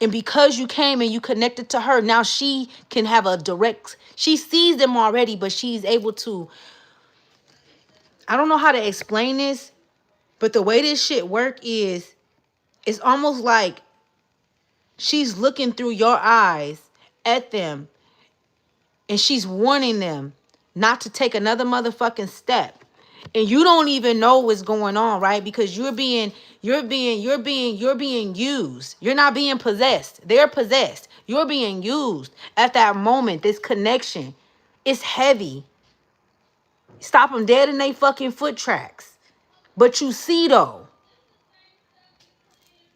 And because you came and you connected to her, now she can have a direct, she sees them already, but she's able to, I don't know how to explain this, but the way this shit work is, it's almost like she's looking through your eyes at them and she's warning them not to take another motherfucking step. And you don't even know what's going on, right? Because you're being used. You're not being possessed. They're possessed. You're being used at that moment. This connection is heavy. Stop them dead in their fucking foot tracks. But you see though,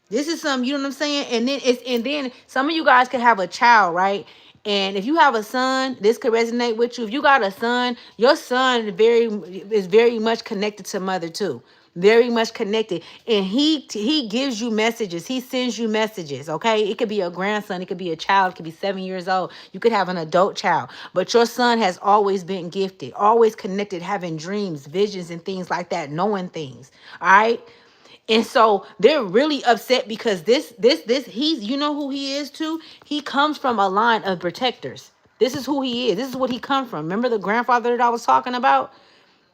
this is something, you know what I'm saying? And then some of you guys could have a child, right? And if you have a son, this could resonate with you. If you got a son, your son is very much connected to mother too. Very much connected. And he gives you messages. He sends you messages, okay? It could be a grandson. It could be a child. It could be 7 years old. You could have an adult child. But your son has always been gifted, always connected, having dreams, visions, and things like that, knowing things, all right? And so they're really upset because he's, you know who he is too? He comes from a line of protectors. This is who he is. This is what he come from. Remember the grandfather that I was talking about?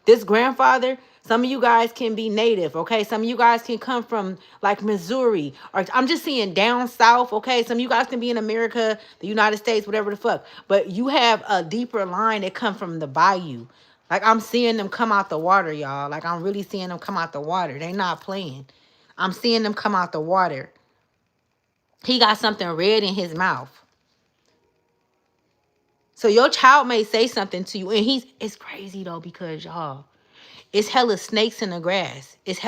This grandfather, some of you guys can be native, okay? Some of you guys can come from like Missouri, or I'm just seeing down south, okay? Some of you guys can be in America, the United States, whatever the fuck. But you have a deeper line that come from the bayou. Like I'm seeing them come out the water, y'all. Like I'm really seeing them come out the water. They not playing. I'm seeing them come out the water. He got something red in his mouth. So your child may say something to you, and it's crazy though, because y'all, it's hella snakes in the grass. It's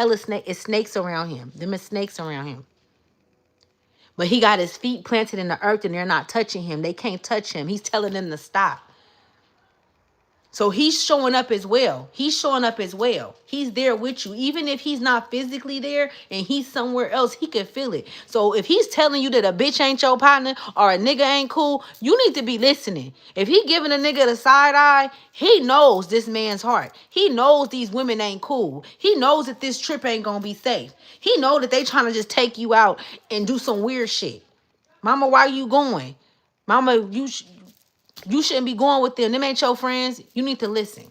snakes around him. Them is snakes around him. But he got his feet planted in the earth and they're not touching him. They can't touch him. He's telling them to stop. So he's showing up as well. He's showing up as well. He's there with you. Even if he's not physically there and he's somewhere else, he can feel it. So if he's telling you that a bitch ain't your partner or a nigga ain't cool, you need to be listening. If he giving a nigga the side eye, he knows this man's heart. He knows these women ain't cool. He knows that this trip ain't gonna be safe. He know that they trying to just take you out and do some weird shit. Mama, why you going? Mama, you shouldn't be going with them. Them ain't your friends. You need to listen.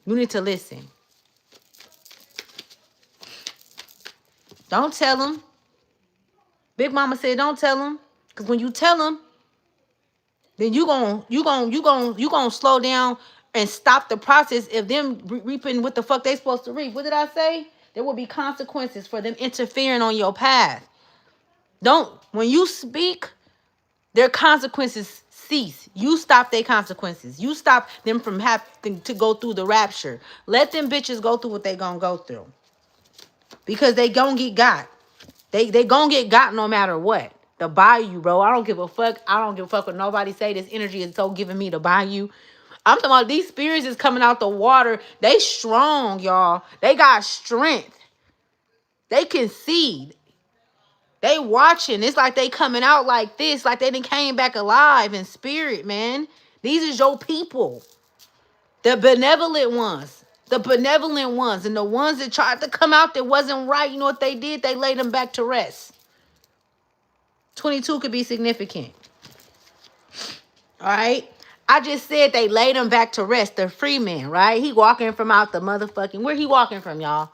You need to listen. Don't tell them. Big Mama said don't tell them. Because when you tell them, then you gonna slow down and stop the process of them reaping what the fuck they supposed to reap. What did I say? There will be consequences for them interfering on your path. When you speak, their consequences cease. You stop their consequences. You stop them from having to go through the rapture. Let them bitches go through what they gonna go through. Because they gonna get got. They gonna get got no matter what. The bayou, bro. I don't give a fuck. I don't give a fuck what nobody say. This energy is so giving me the bayou. I'm talking about these spirits is coming out the water. They strong, y'all. They got strength. They can see. They watching. It's like they coming out like this. Like they done came back alive in spirit, man. These is your people. The benevolent ones. The benevolent ones and the ones that tried to come out that wasn't right, you know what they did? They laid them back to rest. 22 could be significant. All right. I just said they laid him back to rest. The free man, right? He walking from out the motherfucking, where he walking from, y'all?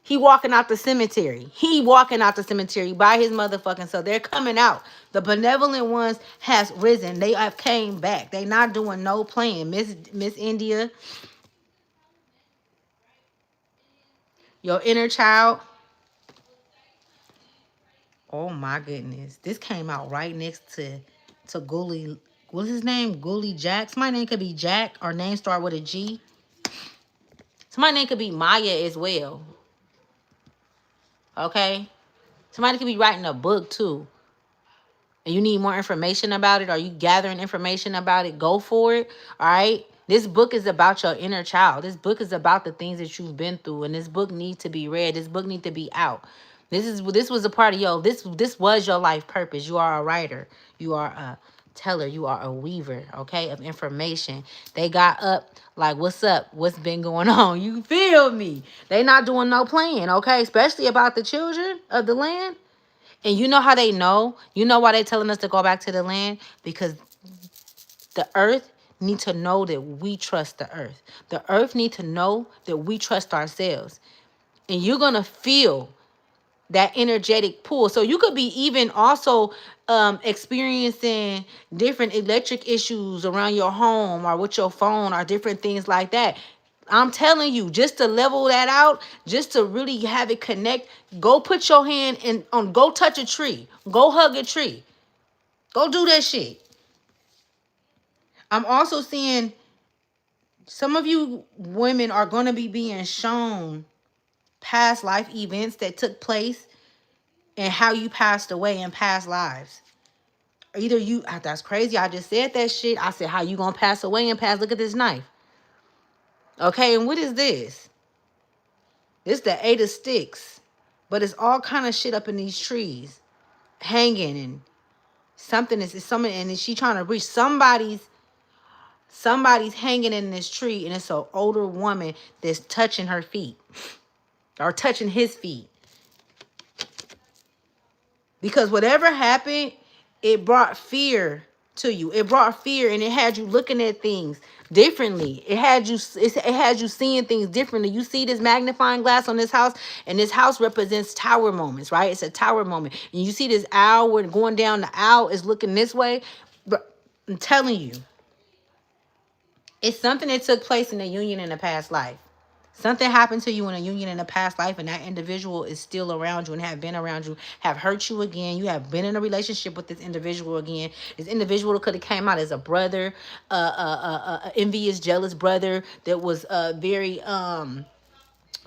He walking out the cemetery. He walking out the cemetery by his motherfucking self. They're coming out. The benevolent ones has risen. They have came back. They not doing no playing. Miss India, your inner child. Oh my goodness. This came out right next to Gully. What's his name? Gully Jack. My name could be Jack. Our name start with a G. Somebody's name could be Maya as well. Okay? Somebody could be writing a book too. And you need more information about it, or you gathering information about it, go for it. All right? This book is about your inner child. This book is about the things that you've been through. And this book needs to be read. This book needs to be out. This was a part of this was your life purpose. You are a writer. You are a teller. You are a weaver, okay, of information. They got up like, what's up? What's been going on? You feel me? They not doing no playing, okay? Especially about the children of the land. And you know how they know? You know why they telling us to go back to the land? Because the earth need to know that we trust the earth. The earth need to know that we trust ourselves. And you're going to feel that energetic pull. So you could be even also experiencing different electric issues around your home or with your phone or different things like that. I'm telling you, just to level that out, just to really have it connect, go put your hand in on, go touch a tree, go hug a tree, go do that shit. I'm also seeing some of you women are going to be being shown past life events that took place and how you passed away in past lives. Either you, that's crazy, I just said that shit. I said, how you gonna pass away in past? Look at this knife. Okay, and what is this? This the 8 of sticks. But it's all kind of shit up in these trees. Hanging and something is something, and she trying to reach somebody's hanging in this tree, and it's an older woman that's touching her feet. Or touching his feet. Because whatever happened, it brought fear to you. It brought fear, and it had you looking at things differently. It had you seeing things differently. You see this magnifying glass on this house, and this house represents tower moments, right? It's a tower moment. And you see this owl, where going down, the owl is looking this way. But I'm telling you, it's something that took place in a union in a past life. Something happened to you in a union in a past life, and that individual is still around you and have been around you, have hurt you again. You have been in a relationship with this individual again. This individual could have came out as a brother, envious, jealous brother that was very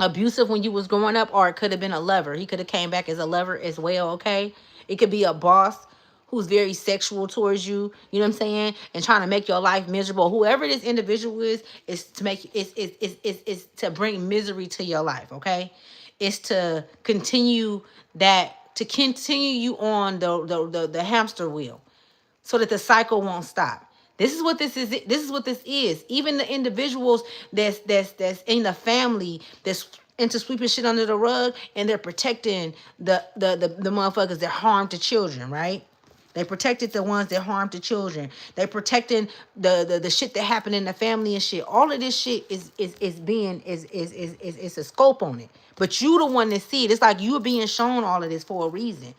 abusive when you was growing up, or it could have been a lover. He could have came back as a lover as well, okay? It could be a boss who's very sexual towards you, you know what I'm saying, and trying to make your life miserable. Whoever this individual is to make is to bring misery to your life, okay? It's to continue you on the hamster wheel, so that the cycle won't stop. This is what this is. This is what this is. Even the individuals that's in the family that's into sweeping shit under the rug, and they're protecting the motherfuckers that harm the children, right? They protected the ones that harmed the children. They protecting the shit that happened in the family and shit. All of this shit is a scope on it. But you the one that see it. It's like you being shown all of this for a reason.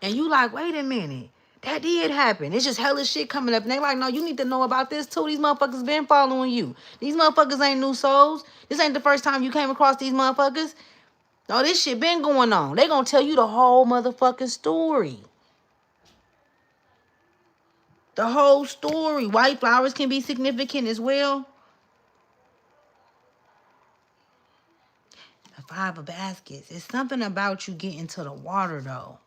And you like, wait a minute. That did happen. It's just hella shit coming up. And they like, no, you need to know about this too. These motherfuckers been following you. These motherfuckers ain't new souls. This ain't the first time you came across these motherfuckers. No, this shit been going on. They gonna tell you the whole motherfucking story. The whole story. White flowers can be significant as well. The 5 of baskets. It's something about you getting to the water, though.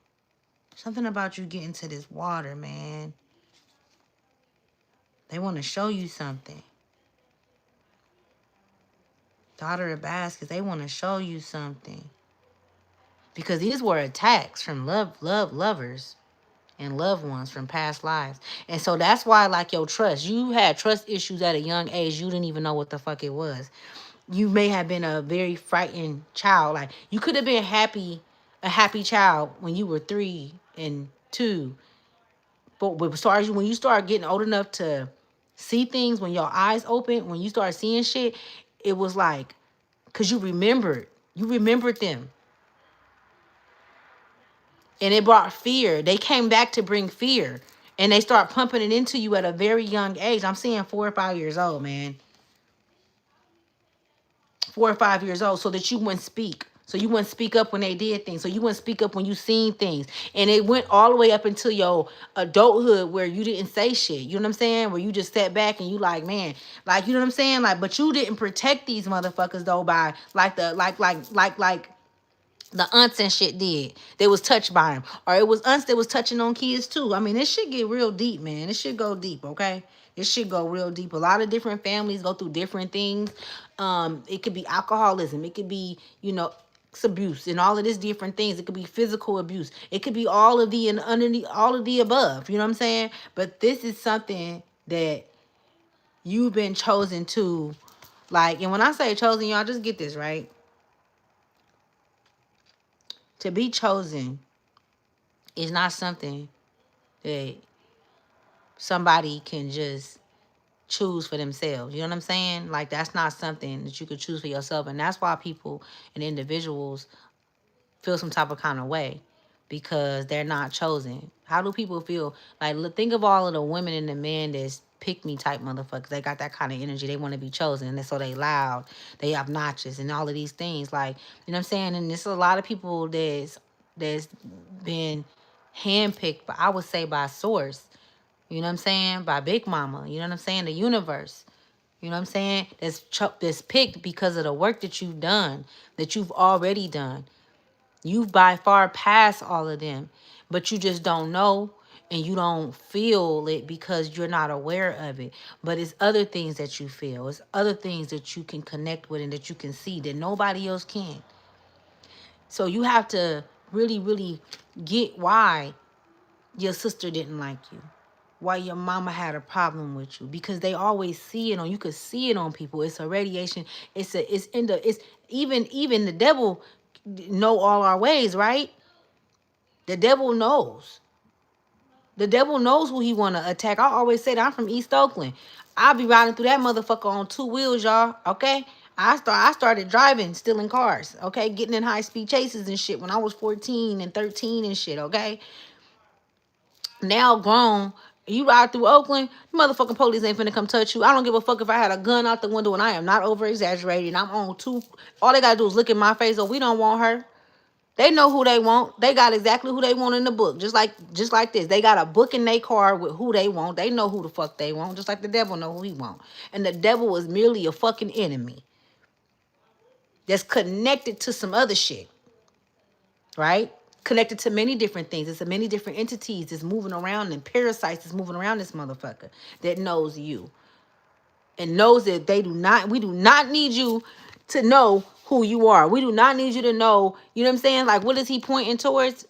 Something about you getting to this water, man. They want to show you something. Daughter of baskets. They want to show you something. Because these were attacks from lovers. And loved ones from past lives. And so that's why, like, your trust. You had trust issues at a young age. You didn't even know what the fuck it was. you may have been a very frightened child. Like you could have been a happy child when you were 3 and 2. But when you start getting old enough to see things, when your eyes open, when you start seeing shit, it was like, cause you remembered them. And it brought fear. They came back to bring fear. And they start pumping it into you at a very young age. I'm seeing 4 or 5 years old, man. 4 or 5 years old, so that you wouldn't speak. So you wouldn't speak up when they did things. So you wouldn't speak up when you seen things. And it went all the way up until your adulthood where you didn't say shit. You know what I'm saying? Where you just sat back and you like, man, like, you know what I'm saying? Like, but you didn't protect these motherfuckers though by like the aunts and shit did. They was touched by him. Or it was aunts that was touching on kids too. I mean, this shit get real deep, man. This shit go deep, okay? This shit go real deep. A lot of different families go through different things. It could be alcoholism. It could be, abuse and all of these different things. It could be physical abuse. It could be all of the and underneath all of the above. You know what I'm saying? But this is something that you've been chosen to, like, and when I say chosen, y'all just get this, right? To be chosen is not something that somebody can just choose for themselves. You know what I'm saying? Like, that's not something that you could choose for yourself. And that's why people and individuals feel some type of kind of way, because they're not chosen. How do people feel? Like, think of all of the women and the men that's pick me type motherfuckers. They got that kind of energy. They want to be chosen. And so they loud, they obnoxious, and all of these things. Like, you know what I'm saying? And there's a lot of people that's been handpicked, but I would say by source. You know what I'm saying? By Big Mama. You know what I'm saying? The universe. You know what I'm saying? That's picked because of the work that you've done, that you've already done. You've by far passed all of them, but you just don't know and you don't feel it because you're not aware of it. But it's other things that you feel. It's other things that you can connect with and that you can see that nobody else can. So you have to really, really get why your sister didn't like you, why your mama had a problem with you, because they always see it on, you could see it on people. It's a radiation. It's even the devil know all our ways, right? The devil knows. The devil knows who he want to attack. I always say that I'm from East Oakland. I'll be riding through that motherfucker on 2 wheels, y'all. Okay? I started driving, stealing cars. Okay? Getting in high speed chases and shit when I was 14 and 13 and shit. Okay? Now grown, you ride through Oakland, motherfucking police ain't finna come touch you. I don't give a fuck if I had a gun out the window, and I am not over exaggerating. I'm on two. All they gotta do is look in my face. Oh, we don't want her. They know who they want. They got exactly who they want in the book. Just like this. They got a book in their car with who they want. They know who the fuck they want. Just like the devil know who he want. And the devil is merely a fucking enemy that's connected to some other shit. Right? Connected to many different things. It's many different entities that's moving around, and parasites that's moving around this motherfucker that knows you. And knows that we do not need you to know who you are. We do not need you to know, you know what I'm saying? Like, what is he pointing towards?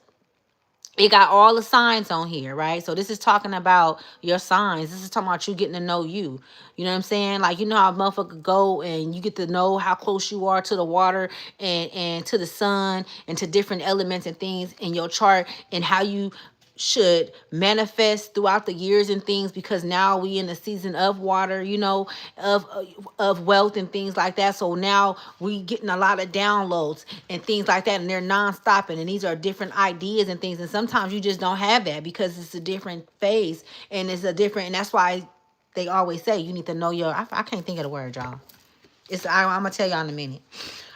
It got all the signs on here, right? So this is talking about your signs. This is talking about you getting to know you. You know what I'm saying? Like, you know how a motherfucker go and you get to know how close you are to the water and to the sun and to different elements and things in your chart, and how you should manifest throughout the years and things, because now we in the season of water, of wealth and things like that. So now we getting a lot of downloads and things like that, and they're non-stopping, and these are different ideas and things, and sometimes you just don't have that because it's a different phase, and and that's why they always say you need to know I can't think of the word, y'all. I'm gonna tell y'all in a minute.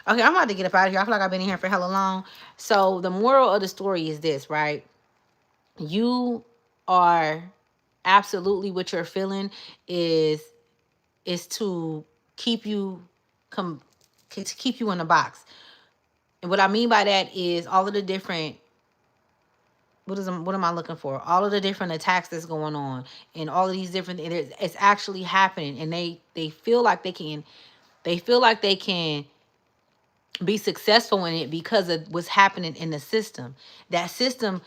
Okay, I'm about to get up out of here. I feel like I've been in here for hella long. So the moral of the story is this, right? You are absolutely, what you're feeling is to keep you to keep you in a box. And what I mean by that is all of the different, what am I looking for? All of the different attacks that's going on, and all of these different, it's actually happening, and they feel like they can be successful in it because of what's happening in the system. That system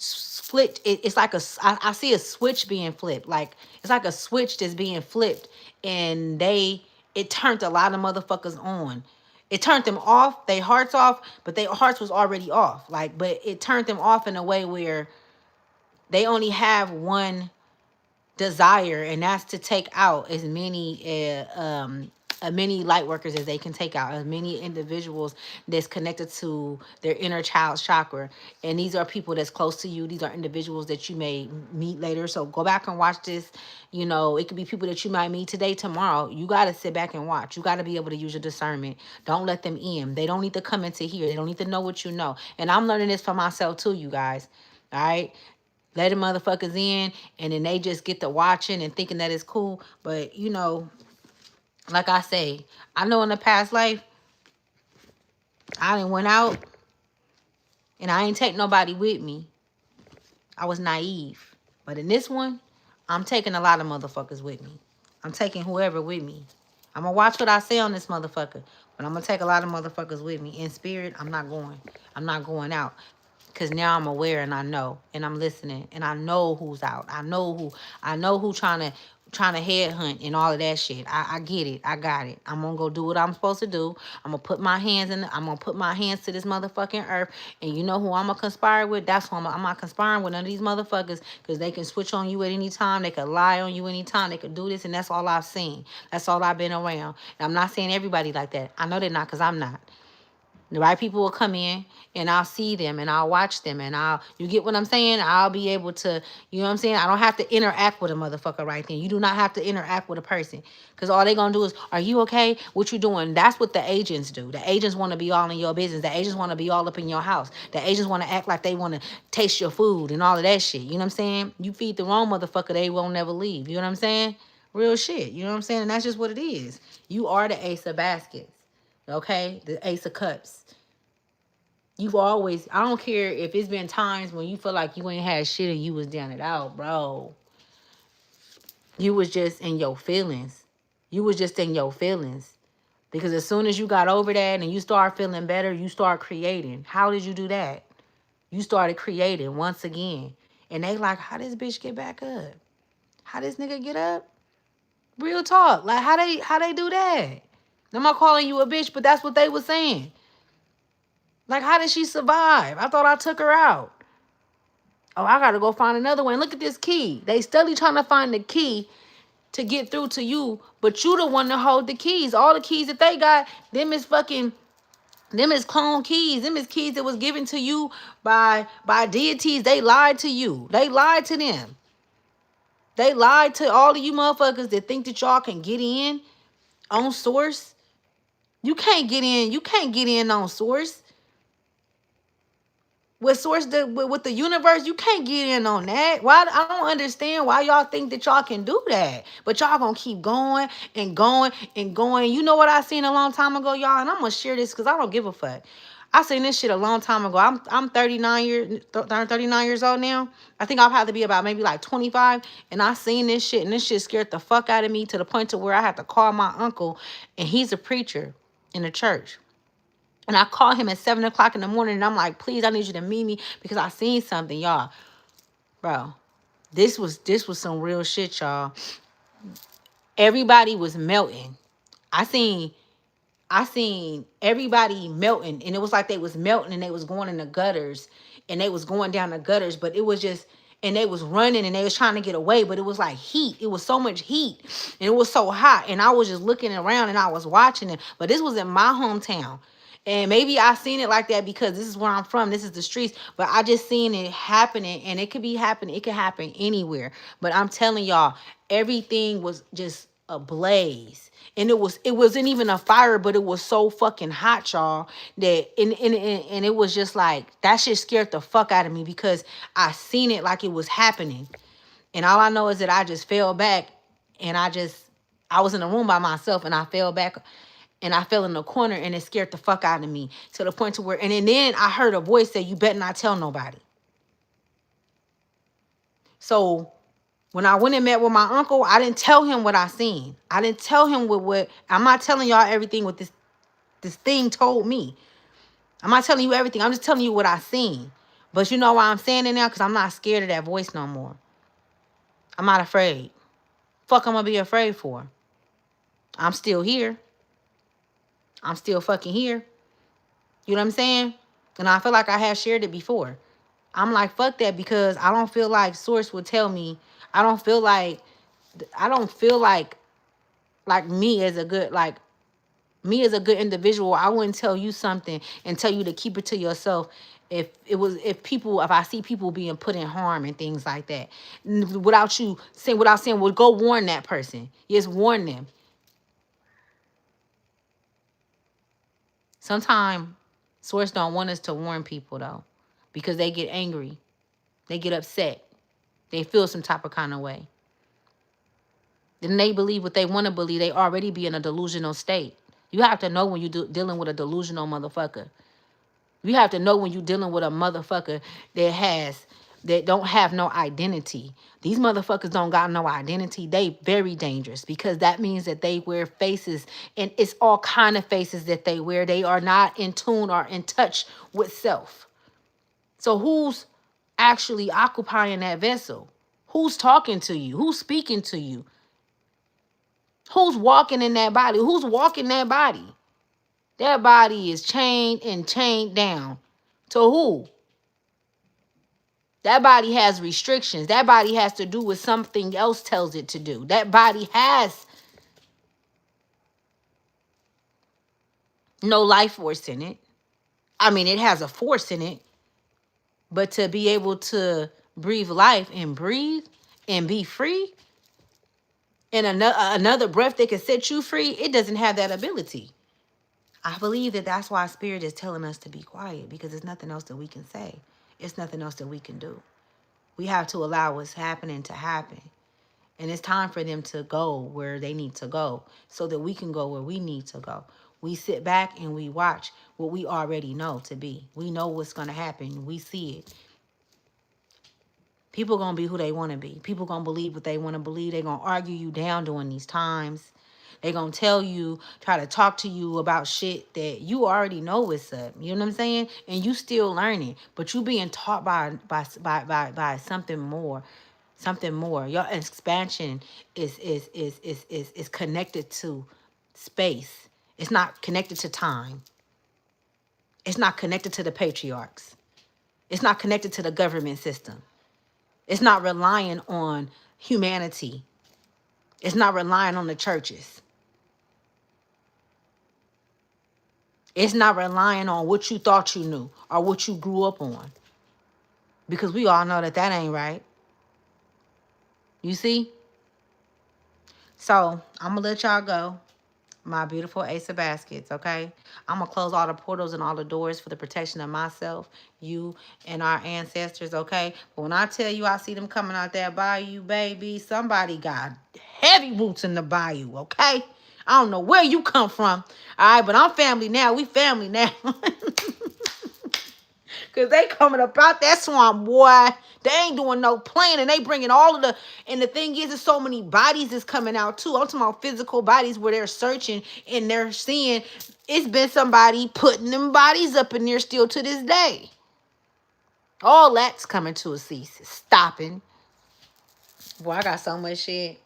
split. It's like I see a switch being flipped. Like, it's like a switch that's being flipped, and they it turned a lot of motherfuckers on. It turned them off, their hearts off, but their hearts was already off. Like, but it turned them off in a way where they only have one desire, and that's to take out as many light workers as they can take out, as many individuals that's connected to their inner child's chakra. And these are people that's close to you. These are individuals that you may meet later. So go back and watch this. You know, it could be people that you might meet today, tomorrow. You got to sit back and watch. You got to be able to use your discernment. Don't let them in. They don't need to come into here. They don't need to know what you know. And I'm learning this for myself too, you guys. All right. Let the motherfuckers in, and then they just get to watching and thinking that it's cool. But, you know, like I say, I know in the past life, I done went out, and I ain't take nobody with me. I was naive. But in this one, I'm taking a lot of motherfuckers with me. I'm taking whoever with me. I'm going to watch what I say on this motherfucker. But I'm going to take a lot of motherfuckers with me. In spirit, I'm not going. I'm not going out. Because now I'm aware and I know. And I'm listening. And I know who's out. I know who trying to headhunt and all of that shit. I get it. I got it. I'm gonna go do what I'm supposed to do. I'm gonna put my hands to this motherfucking earth. And you know who I'm gonna conspire with? That's who I'm not conspiring with none of these motherfuckers, because they can switch on you at any time. They could lie on you anytime. They could do this, and that's all I've seen. That's all I've been around. And I'm not saying everybody like that. I know they're not, because I'm not. The right people will come in, and I'll see them, and I'll watch them, and you get what I'm saying? I'll be able to, you know what I'm saying? I don't have to interact with a motherfucker right then. You do not have to interact with a person, because all they gonna do is, are you okay? What you doing? That's what the agents do. The agents want to be all in your business. The agents want to be all up in your house. The agents want to act like they want to taste your food and all of that shit. You know what I'm saying? You feed the wrong motherfucker, they won't never leave. You know what I'm saying? Real shit. You know what I'm saying? And that's just what it is. You are the ace of baskets. Okay? The ace of cups. You've always, I don't care if it's been times when you feel like you ain't had shit and you was down and out, bro. You was just in your feelings. You was just in your feelings. Because as soon as you got over that and you start feeling better, you start creating. How did you do that? You started creating once again. And they like, how this bitch get back up? How this nigga get up? Real talk. Like, how they do that? I'm not calling you a bitch, but that's what they was saying. Like, how did she survive? I thought I took her out. Oh, I got to go find another one. Look at this key. They steadily trying to find the key to get through to you, but you the one to hold the keys. All the keys that they got, them is clone keys. Them is keys that was given to you by deities. They lied to you. They lied to them. They lied to all of you motherfuckers that think that y'all can get in on source. You can't get in. You can't get in on source. With source, with the universe, you can't get in on that. Why? I don't understand why y'all think that y'all can do that. But y'all gonna keep going and going and going. You know what I seen a long time ago, y'all? And I'm gonna share this because I don't give a fuck. I seen this shit a long time ago. I'm 39 years old now. I think I'll have to be about maybe like 25. And I seen this shit, and this shit scared the fuck out of me to the point to where I had to call my uncle, and he's a preacher in the church. And I called him at 7 o'clock in the morning, and I'm like, please, I need you to meet me because I seen something, y'all. Bro, this was some real shit, y'all. Everybody was melting. I seen everybody melting, and it was like they was melting, and they was going in the gutters, and they was going down the gutters, but it was just, and they was running, and they was trying to get away, but it was like heat. It was so much heat, and it was so hot, and I was just looking around, and I was watching it. But this was in my hometown. And maybe I seen it like that because this is where I'm from. This is the streets. But I just seen it happening. And it could be happening. It could happen anywhere. But I'm telling y'all, everything was just ablaze. And it wasn't even a fire, but it was so fucking hot, y'all, that and it was just like, that shit scared the fuck out of me because I seen it like it was happening. And all I know is that I just fell back, and I was in a room by myself, and I fell back. And I fell in the corner, and it scared the fuck out of me to the point to where, and then I heard a voice say, you better not tell nobody. So when I went and met with my uncle, I didn't tell him what I seen. I didn't tell him what I'm not telling y'all everything what this thing told me. I'm not telling you everything. I'm just telling you what I seen. But you know why I'm saying it now? Because I'm not scared of that voice no more. I'm not afraid. Fuck I'm gonna be afraid for? I'm still here. I'm still fucking here. You know what I'm saying? And I feel like I have shared it before. I'm like, fuck that, because I don't feel like Source would tell me. I don't feel like I don't feel like me as a good individual, I wouldn't tell you something and tell you to keep it to yourself if I see people being put in harm and things like that. Without saying, well, go warn that person. Yes, warn them. Sometimes Source don't want us to warn people though, because they get angry. They get upset. They feel some type of kind of way. Then they believe what they want to believe. They already be in a delusional state. You have to know when you're dealing with a delusional motherfucker. You have to know when you're dealing with a motherfucker that don't have no identity. These motherfuckers don't got no identity. They very dangerous, because that means that they wear faces, and it's all kind of faces that they wear. They are not in tune or in touch with self. So who's actually occupying that vessel? Who's talking to you? Who's speaking to you? Who's walking in that body? Who's walking that body? That body is chained and chained down. To who? That body has restrictions. That body has to do what something else tells it to do. That body has no life force in it. I mean, it has a force in it. But to be able to breathe life and breathe and be free, and another breath that can set you free, it doesn't have that ability. I believe that that's why Spirit is telling us to be quiet, because there's nothing else that we can say. It's nothing else that we can do. We have to allow what's happening to happen. And it's time for them to go where they need to go so that we can go where we need to go. We sit back and we watch what we already know to be. We know what's going to happen. We see it. People going to be who they want to be. People going to believe what they want to believe. They're going to argue you down during these times. They're going to tell you, try to talk to you about shit that you already know what's up. You know what I'm saying? And you still learning. But you being taught by something more. Something more. Your expansion is connected to space. It's not connected to time. It's not connected to the patriarchs. It's not connected to the government system. It's not relying on humanity. It's not relying on the churches. It's not relying on what you thought you knew or what you grew up on. Because we all know that that ain't right. You see? So, I'm going to let y'all go. My beautiful Ace of Baskets, okay? I'm going to close all the portals and all the doors for the protection of myself, you, and our ancestors, okay? But when I tell you I see them coming out there bayou, baby, somebody got heavy roots in the bayou, okay? I don't know where you come from, all right? But I'm family now. We family now. Because they coming up out that swamp, boy. They ain't doing no playing, and they bringing all of the, and the thing is, there's so many bodies that's coming out too. I'm talking about physical bodies where they're searching and they're seeing it's been somebody putting them bodies up in there still to this day. All that's coming to a cease. It's stopping. Boy, I got so much shit.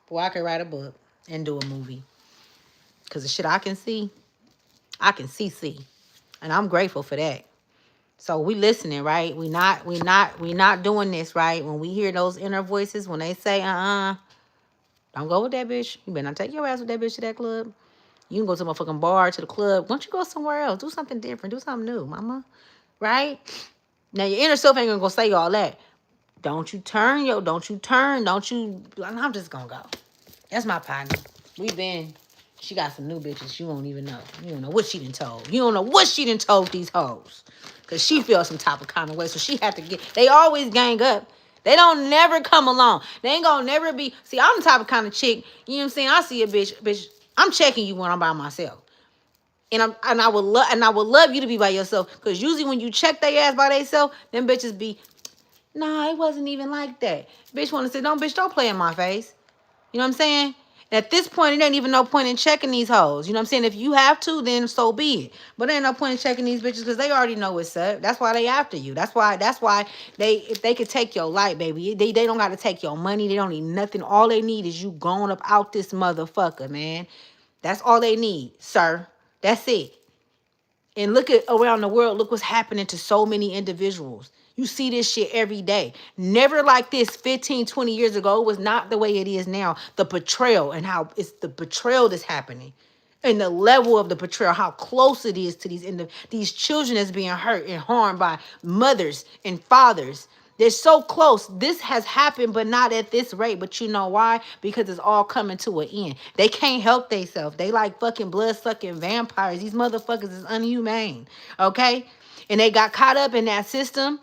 Boy, I could write a book and do a movie. Because the shit I can see. And I'm grateful for that. So we listening, right? We not doing this, right? When we hear those inner voices, when they say, don't go with that bitch. You better not take your ass with that bitch to that club. You can go to a motherfucking bar, to the club. Why don't you go somewhere else? Do something different. Do something new, mama. Right? Now, your inner self ain't gonna go say all that. I'm just gonna go. That's my partner. She got some new bitches. You won't even know. You don't know what she done told. You don't know what she done told these hoes. Because she feels some type of kind of way. So she had to they always gang up. They don't never come along. They ain't gonna never be. See, I'm the type of kind of chick, you know what I'm saying? I see a bitch, I'm checking you when I'm by myself. And I would love you to be by yourself. Because usually when you check their ass by themselves, them bitches be, nah, it wasn't even like that. Bitch wanna say, don't play in my face. You know what I'm saying? At this point, it ain't even no point in checking these hoes. You know what I'm saying? If you have to, then so be it. But there ain't no point in checking these bitches because they already know what's up. That's why they after you. That's why if they could take your life, baby, they don't got to take your money. They don't need nothing. All they need is you going up out this motherfucker, man. That's all they need, sir. That's it. And look at around the world, look what's happening to so many individuals. You see this shit every day. Never like this 15, 20 years ago. It was not the way it is now. The betrayal and how it's the betrayal that's happening. And the level of the betrayal, how close it is to these children that's being hurt and harmed by mothers and fathers. They're so close. This has happened, but not at this rate. But you know why? Because it's all coming to an end. They can't help themselves. They like fucking blood-sucking vampires. These motherfuckers is unhumane. Okay? And they got caught up in that system.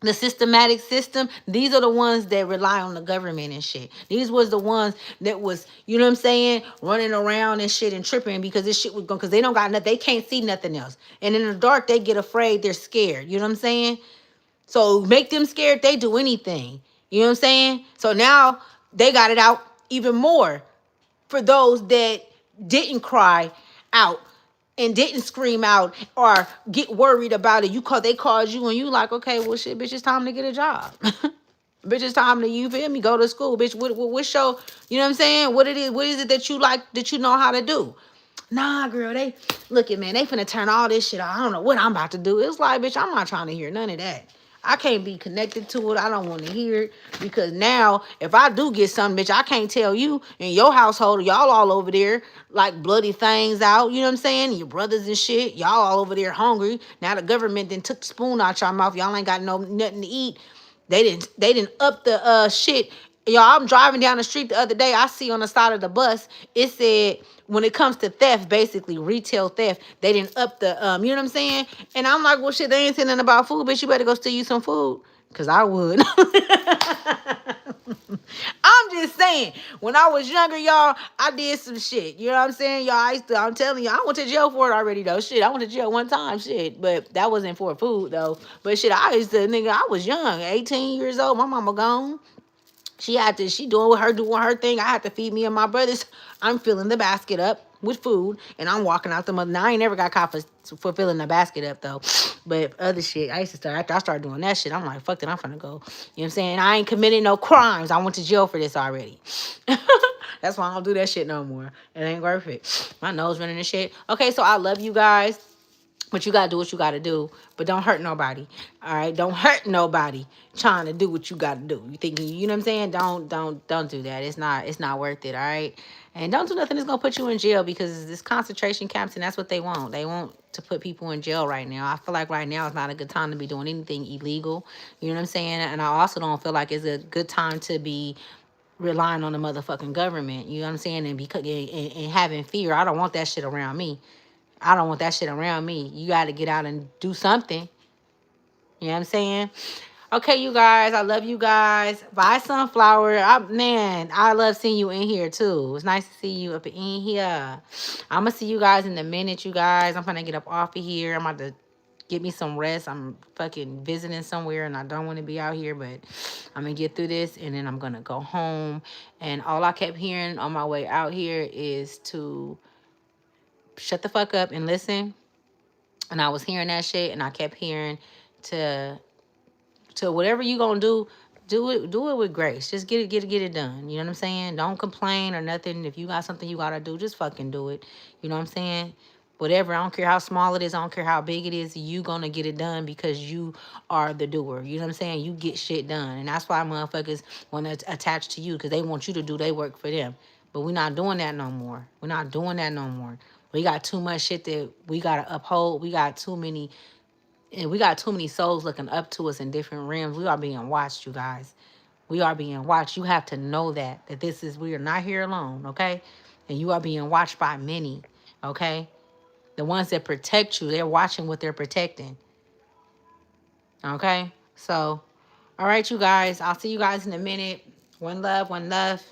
The systematic system, these are the ones that rely on the government and shit. These was the ones that was, you know what I'm saying, running around and shit and tripping because this shit was going, because they don't got nothing, they can't see nothing else. And in the dark, they get afraid, they're scared. You know what I'm saying? So make them scared, they do anything. You know what I'm saying? So now they got it out even more for those that didn't cry out and didn't scream out or get worried about it. They called you and you like, okay, well shit, bitch, it's time to get a job. Bitch, it's time to, you feel me, go to school. Bitch, what's your, you know what I'm saying? What is it that you like, that you know how to do? Nah, girl, they, look at, man, they finna turn all this shit off. I don't know what I'm about to do. It's like, bitch, I'm not trying to hear none of that. I can't be connected to it. I don't want to hear it. Because now, if I do get something, bitch, I can't tell you in your household, y'all all over there, like bloody things out. You know what I'm saying? Your brothers and shit, y'all all over there hungry. Now the government then took the spoon out your mouth. Y'all ain't got nothing to eat. They didn't up the shit. Y'all, I'm driving down the street the other day. I see on the side of the bus, it said when it comes to theft, basically retail theft, they didn't up the you know what I'm saying? And I'm like, well shit, they ain't saying nothing about food, bitch. You better go steal you some food. Cause I would. I'm just saying, when I was younger, y'all, I did some shit. You know what I'm saying? Y'all, I'm telling you, I went to jail for it already, though. Shit, I went to jail one time, shit. But that wasn't for food, though. But shit, nigga, I was young, 18 years old. My mama gone. She doing her thing. I had to feed me and my brothers. I'm filling the basket up with food, and I'm walking out the mother. Now I ain't never got caught for filling the basket up though, but other shit I used to start after I started doing that shit. I'm like, fuck it, I'm finna go. You know what I'm saying? I ain't committed no crimes. I went to jail for this already. That's why I don't do that shit no more. It ain't worth it. My nose running and shit. Okay, so I love you guys. But you gotta do what you gotta do. But don't hurt nobody. All right. Don't hurt nobody trying to do what you gotta do. You thinking, you know what I'm saying? Don't do that. It's not worth it. All right. And don't do nothing that's gonna put you in jail, because this concentration camps, and that's what they want. They want to put people in jail right now. I feel like right now is not a good time to be doing anything illegal. You know what I'm saying? And I also don't feel like it's a good time to be relying on the motherfucking government. You know what I'm saying? And having fear. I don't want that shit around me. I don't want that shit around me. You got to get out and do something. You know what I'm saying? Okay, you guys. I love you guys. Bye, Sunflower. Man, I love seeing you in here, too. It's nice to see you up in here. I'm going to see you guys in a minute, you guys. I'm going to get up off of here. I'm about to get me some rest. I'm fucking visiting somewhere, and I don't want to be out here, but I'm going to get through this, and then I'm going to go home. And all I kept hearing on my way out here is to shut the fuck up and listen. And I was hearing that shit, and I kept hearing to whatever you gonna do it with grace. Just get it done. You know what I'm saying? Don't complain or nothing. If you got something you gotta do, just fucking do it. You know what I'm saying? Whatever, I don't care how small it is, I don't care how big it is, you gonna get it done because you are the doer. You know what I'm saying? You get shit done. And that's why motherfuckers want to attach to you, because they want you to do their work for them. But we're not doing that no more. We're not doing that no more. We got too much shit that we gotta uphold. We got too many souls looking up to us in different realms. We are being watched, you guys. We are being watched. You have to know that we are not here alone, okay? And you are being watched by many, okay? The ones that protect you, they're watching what they're protecting, okay? So, all right, you guys. I'll see you guys in a minute. One love, one love.